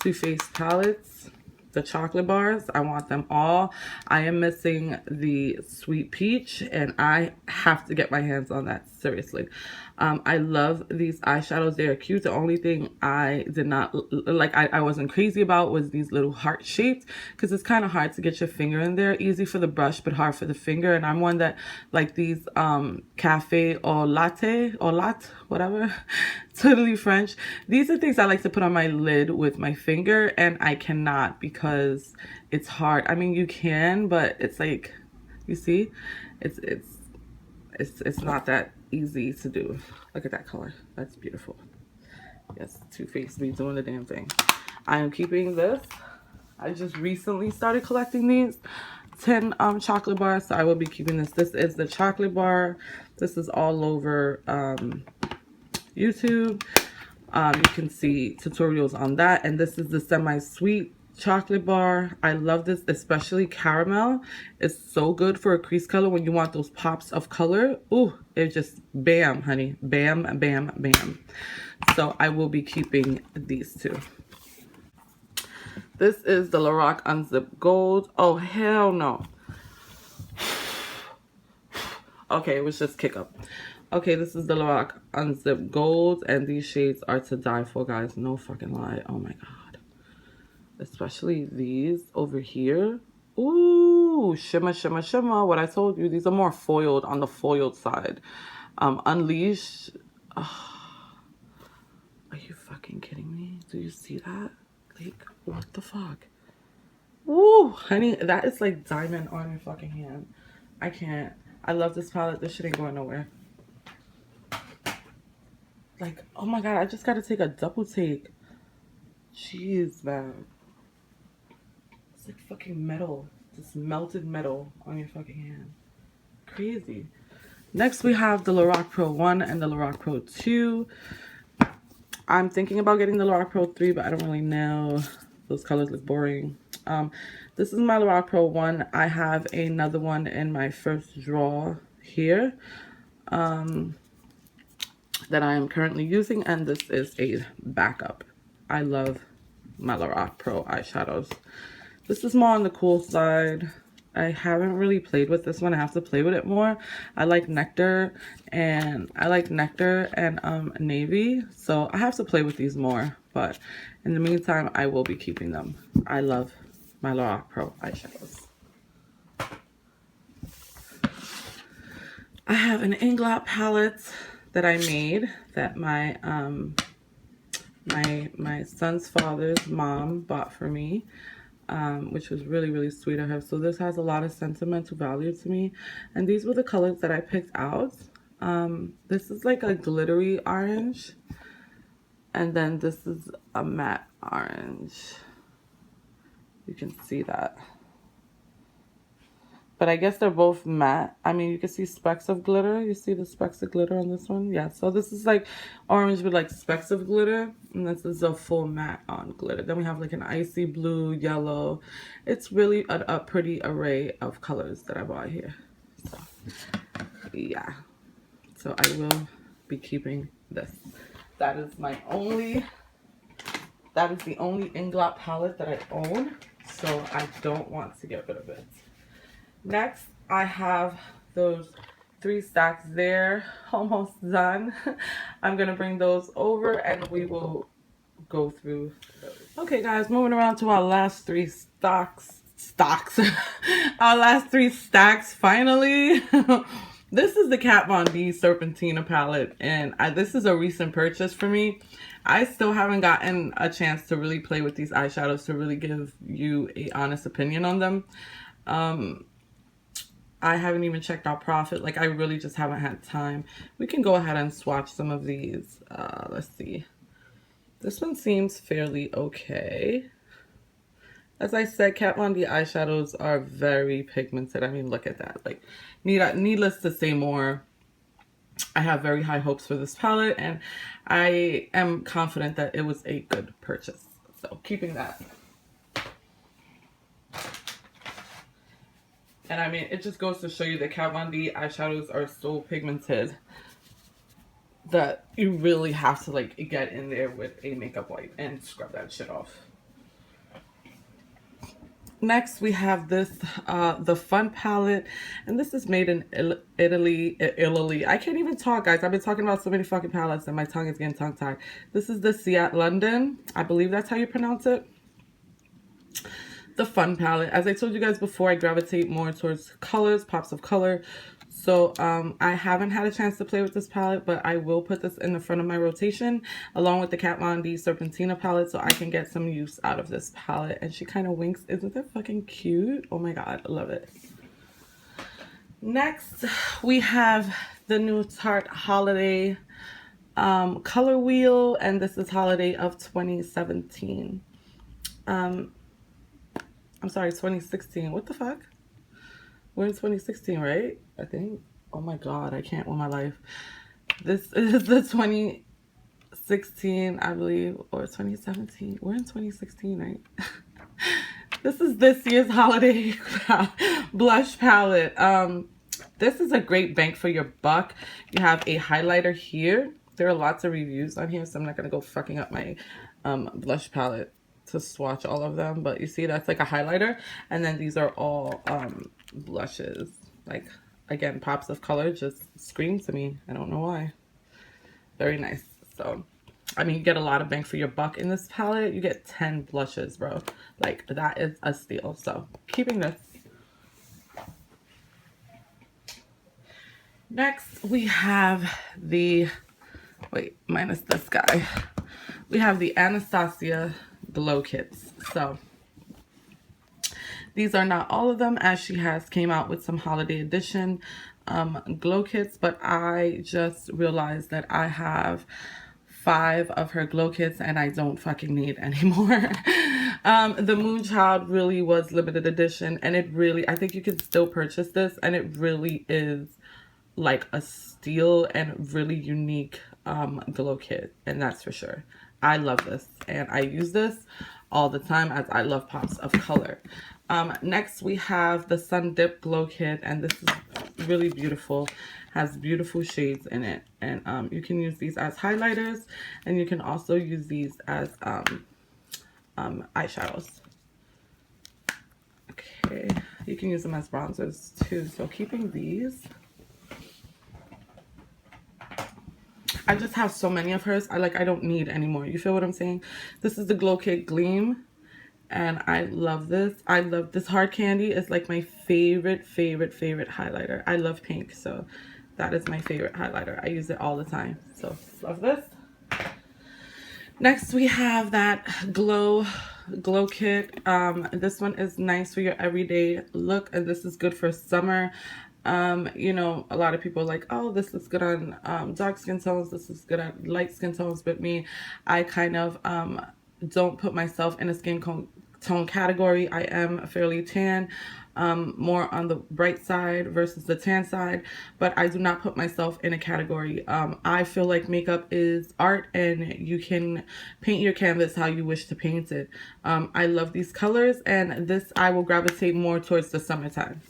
Too Faced palettes. The chocolate bars, I want them all. I am missing the Sweet Peach, and I have to get my hands on that, seriously. I love these eyeshadows. They are cute. The only thing I did not like, I wasn't crazy about, was these little heart shapes, because it's kind of hard to get your finger in there. Easy for the brush, but hard for the finger. And I'm one that like these cafe or latte or latte, whatever, totally French. These are things I like to put on my lid with my finger, and I cannot because it's hard. I mean, you can, but it's like, you see, it's not that easy to do. Look at that color. That's beautiful. Yes, Too Faced be doing the damn thing. I am keeping this. I just recently started collecting these 10 chocolate bars, so I will be keeping this. This is the chocolate bar. This is all over YouTube. You can see tutorials on that. And this is the semi-sweet chocolate bar. I love this, especially caramel. It's so good for a crease color when you want those pops of color. Ooh, it just bam, honey. Bam, bam, bam. So I will be keeping these two. This is the Lorac Unzip Gold. Oh, hell no. Okay, it was just kick up. Okay, this is the Lorac Unzip Gold, and these shades are to die for, guys. No fucking lie. Oh my god. Especially these over here. Ooh, shimmer, shimmer, shimmer. What I told you, these are more foiled, on the foiled side. Unleashed. Oh, are you fucking kidding me? Do you see that? Like, what the fuck? Ooh, honey, that is like diamond on your fucking hand. I can't. I love this palette. This shit ain't going nowhere. Like, oh my god, I just gotta take a double take. Jeez, man. It's like fucking metal. Just melted metal on your fucking hand. Crazy. Next, we have the Lorac Pro 1 and the Lorac Pro 2. I'm thinking about getting the Lorac Pro 3, but I don't really know. Those colors look boring. This is my Lorac Pro 1. I have another one in my first drawer here that I am currently using, and this is a backup. I love my Lorac Pro eyeshadows. This is more on the cool side. I haven't really played with this one. I have to play with it more. I like Nectar and Navy, so I have to play with these more. But in the meantime, I will be keeping them. I love my Lorac Pro eyeshadows. I have an Inglot palette that I made that my my son's father's mom bought for me. Which was really, really sweet of her. So this has a lot of sentimental value to me. And these were the colors that I picked out. This is like a glittery orange. And then this is a matte orange. You can see that. But I guess they're both matte. I mean, you can see specks of glitter. You see the specks of glitter on this one? Yeah, so this is like orange with like specks of glitter. And this is a full matte on glitter. Then we have like an icy blue, yellow. It's really a pretty array of colors that I bought here. So, yeah. So I will be keeping this. That is the only Inglot palette that I own. So I don't want to get rid of it. Next, I have those 3 stacks there, almost done. I'm going to bring those over and we will go through those. Okay, guys, moving around to our last three stocks, our last three stacks. Finally, this is the Kat Von D Serpentina palette, and this is a recent purchase for me. I still haven't gotten a chance to really play with these eyeshadows to really give you a honest opinion on them. I haven't even checked out profit. Like, I really just haven't had time. We can go ahead and swatch some of these. Let's see. This one seems fairly okay. As I said, Kat Von D eyeshadows are very pigmented. I mean, look at that. Like, needless to say more, I have very high hopes for this palette, and I am confident that it was a good purchase. So, keeping that. And I mean, it just goes to show you that Kat Von D eyeshadows are so pigmented that you really have to, like, get in there with a makeup wipe and scrub that shit off. Next, we have this, the Fun palette, and this is made in Italy. I can't even talk, guys. I've been talking about so many fucking palettes and my tongue is getting tongue-tied. This is the Seat London. I believe that's how you pronounce it. The Fun palette. As I told you guys before, I gravitate more towards colors, pops of color. So I haven't had a chance to play with this palette, but I will put this in the front of my rotation along with the Kat Von D Serpentina palette so I can get some use out of this palette. And she kind of winks. Isn't that fucking cute? Oh my god, I love it. Next, we have the new Tarte Holiday color wheel, and this is Holiday of 2017. I'm sorry, 2016. What the fuck? We're in 2016, right? I think. Oh my god, I can't with my life. This is the 2016, I believe, or 2017. We're in 2016, right? This is this year's holiday blush palette. This is a great bang for your buck. You have a highlighter here. There are lots of reviews on here, so I'm not gonna go fucking up my blush palette to swatch all of them, but you see that's like a highlighter, and then these are all blushes. Like, again, pops of color just scream to me. I don't know why. Very nice. So I mean, you get a lot of bang for your buck in this palette. You get 10 blushes, bro. Like, that is a steal. So keeping this. Next we have the, wait, minus this guy, we have the Anastasia glow kits. So these are not all of them, as she has came out with some holiday edition glow kits, but I just realized that I have 5 of her glow kits and I don't fucking need anymore. The Moonchild really was limited edition, and it really, I think you can still purchase this, and it really is like a steal and really unique glow kit, and that's for sure. I love this, and I use this all the time as I love pops of color. Next we have the Sun Dip glow kit, and this is really beautiful, has beautiful shades in it, and you can use these as highlighters, and you can also use these as eyeshadows. Okay, you can use them as bronzers too. So keeping these, I just have so many of hers. I don't need any more. You feel what I'm saying? This is the Glow Kit Gleam, and I love this. I love this. Hard Candy is like my favorite highlighter. I love pink, so that is my favorite highlighter. I use it all the time. So love this. Next we have that glow kit. This one is nice for your everyday look, and this is good for summer. You know, a lot of people are like, oh, this looks good on dark skin tones, this is good on light skin tones, but me, I kind of don't put myself in a skin tone category. I am fairly tan, more on the bright side versus the tan side, but I do not put myself in a category. I feel like makeup is art, and you can paint your canvas how you wish to paint it. I love these colors, and this I will gravitate more towards the summertime.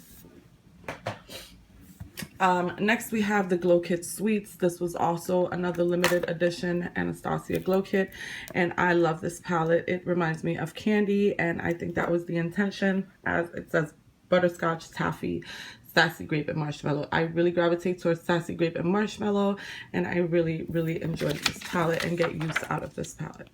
Next we have the Glow Kit Sweets. This was also another limited edition Anastasia Glow Kit, and I love this palette. It reminds me of candy, and I think that was the intention, as it says butterscotch, taffy, sassy grape, and marshmallow. I really gravitate towards sassy grape and marshmallow, and I really enjoy this palette and get use out of this palette.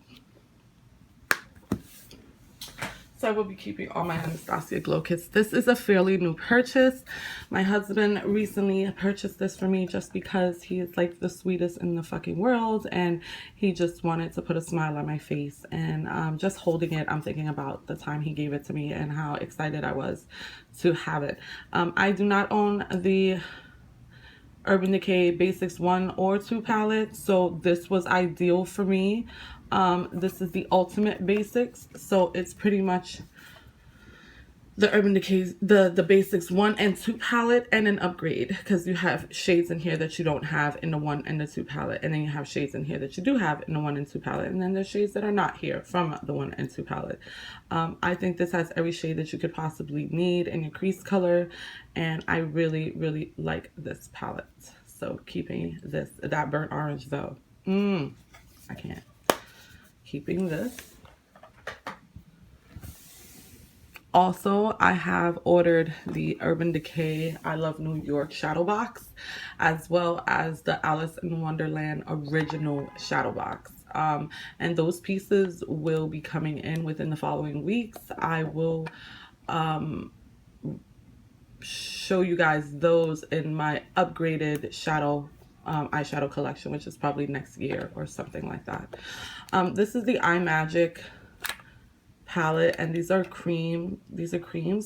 So I will be keeping all my Anastasia glow kits. This is a fairly new purchase. My husband recently purchased this for me just because he is like the sweetest in the fucking world, and he just wanted to put a smile on my face. And just holding it, I'm thinking about the time he gave it to me and how excited I was to have it. I do not own the Urban Decay Basics 1 or 2 palette, so this was ideal for me. This is the Ultimate Basics, so it's pretty much the Urban Decay, the Basics 1 and 2 palette, and an upgrade, because you have shades in here that you don't have in the 1 and the 2 palette, and then you have shades in here that you do have in the 1 and 2 palette, and then there's shades that are not here from the 1 and 2 palette. I think this has every shade that you could possibly need in your crease color, and I really, really like this palette. So keeping this, that burnt orange though, I can't. Keeping this. Also, I have ordered the Urban Decay I Love New York shadow box, as well as the Alice in Wonderland original shadow box. And those pieces will be coming in within the following weeks. I will show you guys those in my upgraded shadow eyeshadow collection, which is probably next year or something like that. This is the iMagic palette, and these are creams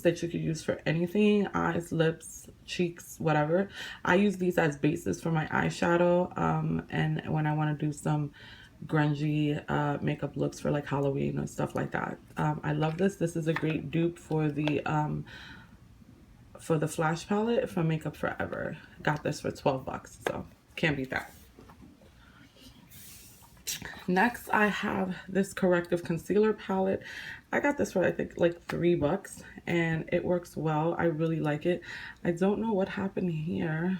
that you could use for anything: eyes, lips, cheeks, whatever. I use these as bases for my eyeshadow, and when I want to do some grungy makeup looks for like Halloween and stuff like that. I love this. This is a great dupe for the Flash palette from Makeup Forever. Got this for 12 bucks, so can't beat that. Next, I have this corrective concealer palette. I got this for I think like 3 bucks, and it works well. I really like it. I don't know what happened here,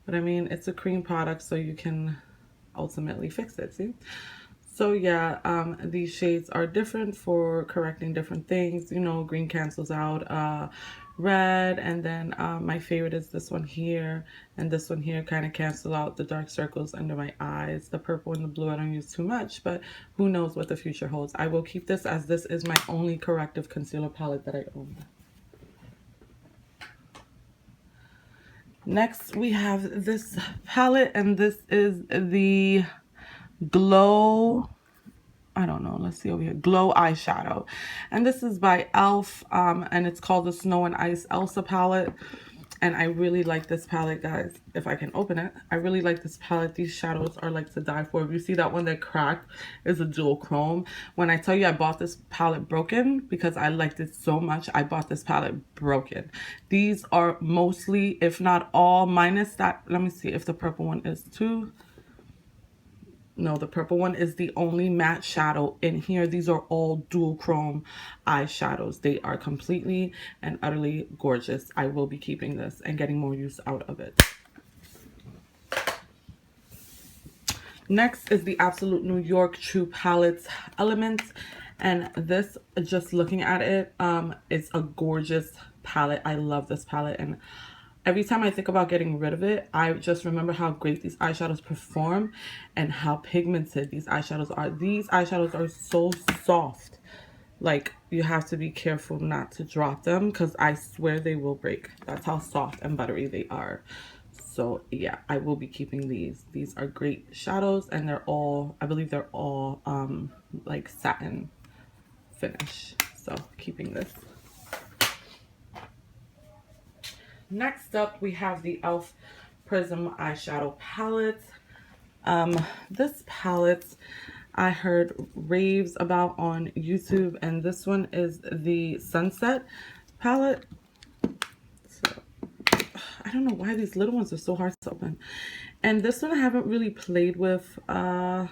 but I mean, it's a cream product, so you can ultimately fix it, see? So yeah, these shades are different for correcting different things. You know, green cancels out red, and then my favorite is this one here, and this one here kind of cancel out the dark circles under my eyes. The purple and the blue I don't use too much, but who knows what the future holds. I will keep this, as this is my only corrective concealer palette that I own. Next, we have this palette, and this is the Glow, I don't know, let's see over here, Glow eyeshadow, and this is by Elf, and it's called the Snow and Ice Elsa palette. And I really like this palette, guys. If I can open it, I really like this palette. These shadows are like to die for. If you see that one that cracked, is a dual chrome. When I tell you I bought this palette broken because I liked it so much, I bought this palette broken. These are mostly, if not all, minus that, let me see if the purple one is too. No, the purple one is the only matte shadow in here. These are all dual chrome eyeshadows. They are completely and utterly gorgeous. I will be keeping this and getting more use out of it. Next is the Absolute New York True Palettes Elements. And this, just looking at it, it's a gorgeous palette. I love this palette, and every time I think about getting rid of it, I just remember how great these eyeshadows perform and how pigmented these eyeshadows are. These eyeshadows are so soft. Like, you have to be careful not to drop them, because I swear they will break. That's how soft and buttery they are. So yeah, I will be keeping these. These are great shadows, and they're all, I believe they're all like satin finish. So keeping this. Next up, we have the e.l.f. Prism eyeshadow palette. This palette I heard raves about on YouTube, and this one is the Sunset palette. So I don't know why these little ones are so hard to open. And this one I haven't really played with. I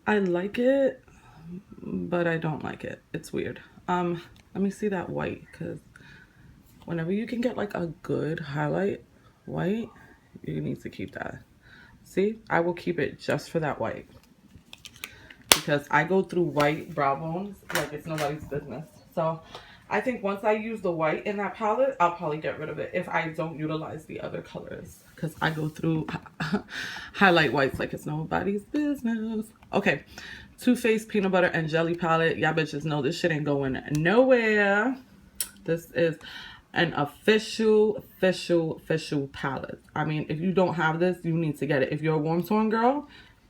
like it, but I don't like it. It's weird. Let me see that white, because whenever you can get like a good highlight white, you need to keep that. See, I will keep it just for that white, because I go through white brow bones like it's nobody's business. So I think once I use the white in that palette, I'll probably get rid of it if I don't utilize the other colors, because I go through highlight whites like it's nobody's business. Okay, Too Faced Peanut Butter and Jelly palette. Y'all bitches know this shit ain't going nowhere. This is an official palette. I mean, if you don't have this, you need to get it. If you're a warm tone girl,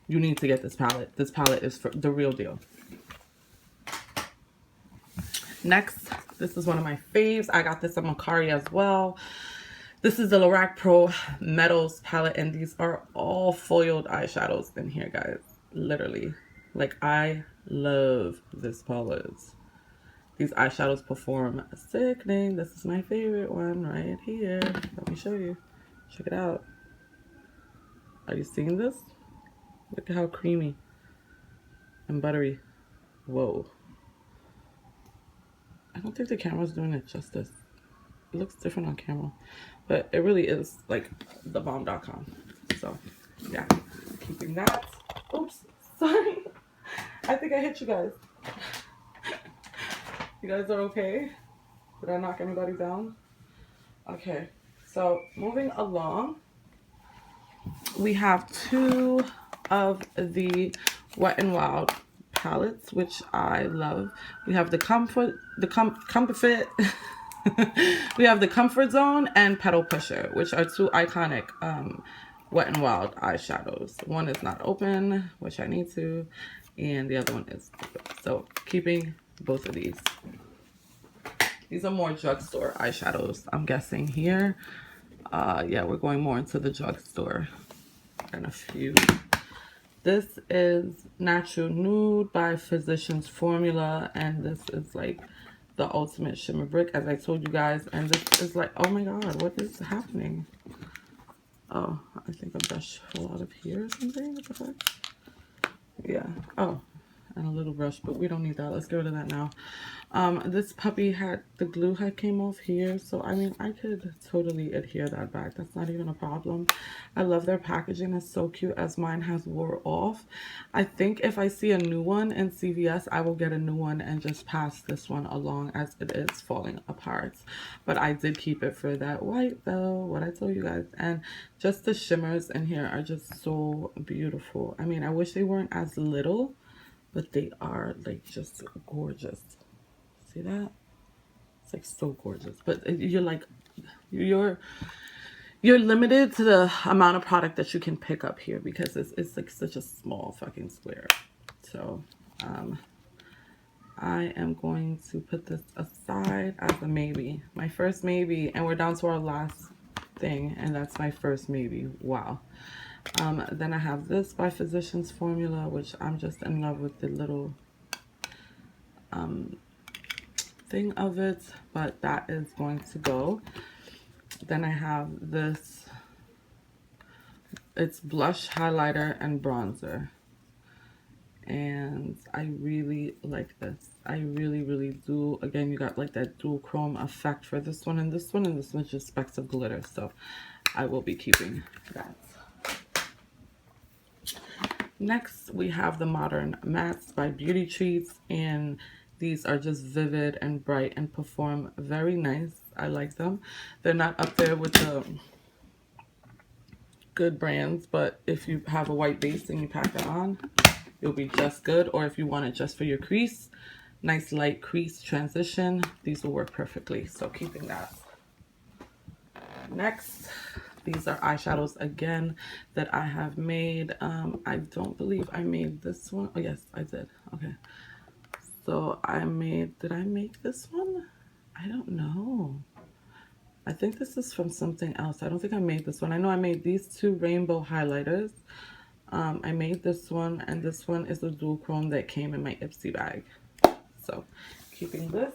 you need to get this palette. This palette is for the real deal. Next, this is one of my faves. I got this at Marcari as well. This is the Lorac Pro Metals palette, and these are all foiled eyeshadows in here, guys. Literally. Like, I love this palette. These eyeshadows perform sickening. This is my favorite one right here. Let me show you. Check it out. Are you seeing this? Look at how creamy and buttery. Whoa. I don't think the camera's doing it justice. It looks different on camera, but it really is like thebomb.com. So yeah, keeping that. Oops, sorry. I think I hit you guys. You guys are okay? Did I knock anybody down? Okay, so moving along, we have two of the Wet n Wild palettes, which I love. We have the Comfort Fit. We have the Comfort Zone and Petal Pusher, which are two iconic Wet n Wild eyeshadows. One is not open, which I need to, and the other one is open. So keeping both of these. These are more drugstore eyeshadows, I'm guessing here. Yeah, we're going more into the drugstore than a few. This is Natural Nude by Physicians Formula, and this is like the ultimate shimmer brick, as I told you guys. And this is like, oh my god, what is happening? Oh, I think a brush fell out of here or something. What the fuck? Yeah. Oh, and a little brush, but we don't need that. Let's get rid of that now. This puppy had, the glue had came off here, so I mean, I could totally adhere that back. That's not even a problem. I love their packaging. It's so cute, as mine has wore off. I think if I see a new one in CVS, I will get a new one and just pass this one along, as it is falling apart. But I did keep it for that white though, what I told you guys. And just the shimmers in here are just so beautiful. I mean, I wish they weren't as little, but they are like just gorgeous. See that? It's like so gorgeous. But you're like, you're limited to the amount of product that you can pick up here, because it's like such a small fucking square. So I am going to put this aside as a maybe. My first maybe, and we're down to our last thing, and that's my first maybe. Wow. Then I have this by Physicians Formula, which I'm just in love with the little thing of it, but that is going to go. Then I have this, it's blush, highlighter, and bronzer, and I really like this. I really do. Again, you got like that dual chrome effect for this one and this one, and this one's just specks of glitter, so I will be keeping that. Next, we have the Modern Mattes by Beauty Treats, and these are just vivid and bright and perform very nice. I like them. They're not up there with the good brands, but if you have a white base and you pack that on, you'll be just good. Or if you want it just for your crease, nice light crease transition, these will work perfectly. So keeping that. Next, these are eyeshadows again that I have made. I don't believe I made this one. Oh yes, I did. Okay. So did I make this one? I don't know. I think this is from something else. I don't think I made this one. I know I made these two rainbow highlighters. I made this one, and this one is a dual chrome that came in my Ipsy bag. So keeping this.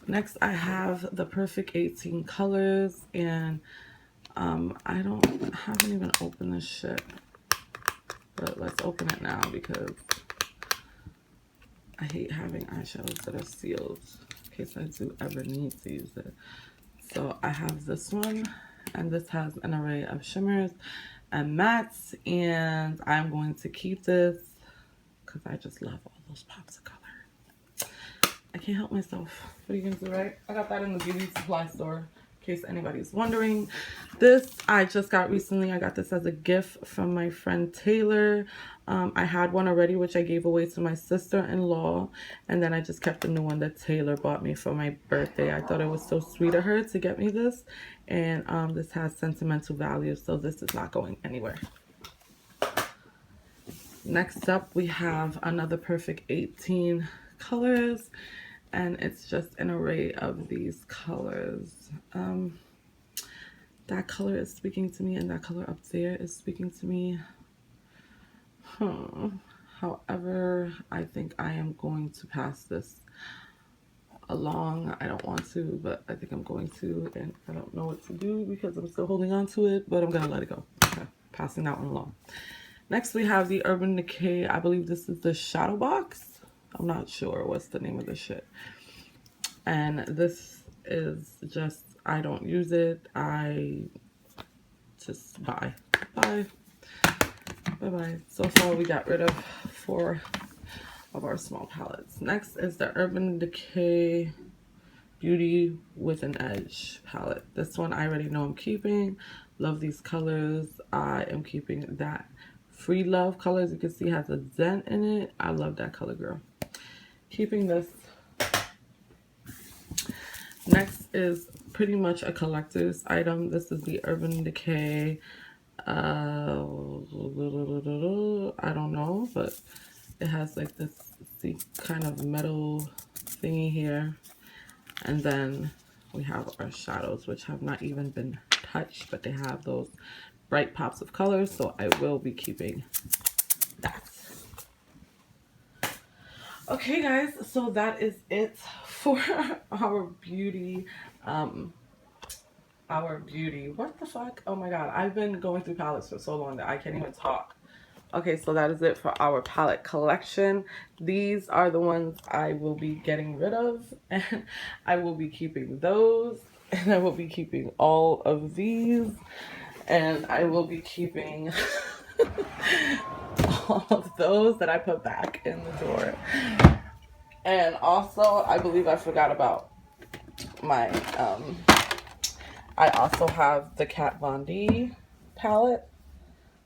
Next, I have the Perfect 18 colors, and I haven't even opened this shit, but let's open it now because I hate having eyeshadows that are sealed in case I do ever need to use it. So I have this one, and this has an array of shimmers and mattes, and I'm going to keep this because I just love all those pops of color. I can't help myself. What are you gonna do, right? I got that in the beauty supply store. case anybody's wondering. This I just got recently. I got this as a gift from my friend Taylor. I had one already, which I gave away to my sister-in-law, and then I just kept the new one that Taylor bought me for my birthday. I thought it was so sweet of her to get me this, and this has sentimental value, so this is not going anywhere. Next up, we have another Perfect 18 colors, and it's just an array of these colors. That color is speaking to me, and that color up there is speaking to me. However, I think I am going to pass this along. I don't want to, but I think I'm going to, and I don't know what to do because I'm still holding on to it, but I'm gonna let it go. Okay, passing that one along. Next, we have the Urban Decay. I believe this is the Shadow Box. I'm not sure what's the name of this shit. And this is just, I don't use it. I just buy. Bye-bye. So far, we got rid of 4 of our small palettes. Next is the Urban Decay Beauty with an Edge palette. This one I already know I'm keeping. Love these colors. I am keeping that Free Love color. As you can see, has a dent in it. I love that color, girl. Keeping this. Next is pretty much a collector's item. This is the Urban Decay. I don't know, but it has like this kind of metal thingy here. And then we have our shadows, which have not even been touched, but they have those bright pops of colors, so I will be keeping that. Okay, guys, so that is it for our beauty. What the fuck? Oh my god, I've been going through palettes for so long that I can't even talk. Okay, so that is it for our palette collection. These are the ones I will be getting rid of, and I will be keeping those, and I will be keeping all of these, and I will be keeping all of those that I put back in the drawer. And also, I believe I forgot about my, I also have the Kat Von D palette,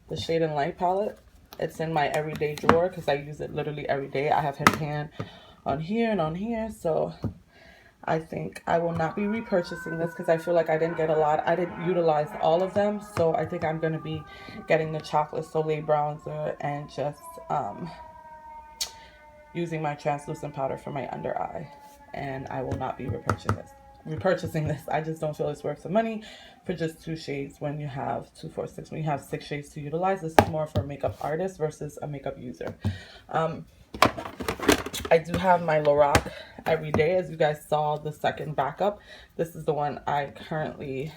the Shade and Light palette. It's in my everyday drawer because I use it literally every day. I have his hand on here and on here, so I think I will not be repurchasing this because I feel like I didn't get a lot. I didn't utilize all of them, so I think I'm going to be getting the Chocolate Soleil bronzer and just using my translucent powder for my under eye. And I will not be repurchasing this. I just don't feel it's worth the money for just 2 shades when you have 2, 4, 6. When you have 6 shades to utilize, this is more for a makeup artist versus a makeup user. I do have my Lorac Everyday. As you guys saw, the second backup. This is the one I currently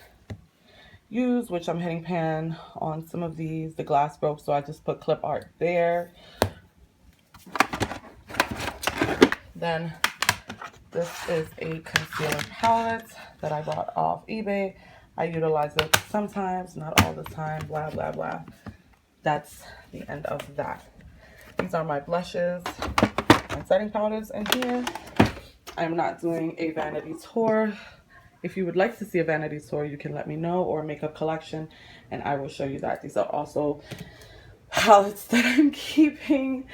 use, which I'm hitting pan on some of these. The glass broke, so I just put clip art there. Then this is a concealer palette that I bought off eBay. I utilize it sometimes, not all the time, blah, blah, blah. That's the end of that. These are my blushes and setting powders in here. I'm not doing a vanity tour. If you would like to see a vanity tour, you can let me know, or a makeup collection, and I will show you that. These are also palettes that I'm keeping.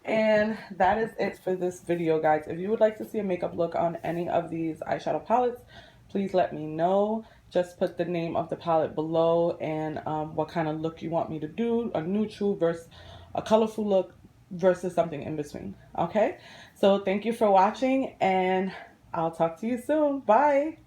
And that is it for this video, guys. If you would like to see a makeup look on any of these eyeshadow palettes, please let me know. Just put the name of the palette below and what kind of look you want me to do. A neutral versus a colorful look versus something in between. Okay? So thank you for watching, and I'll talk to you soon. Bye!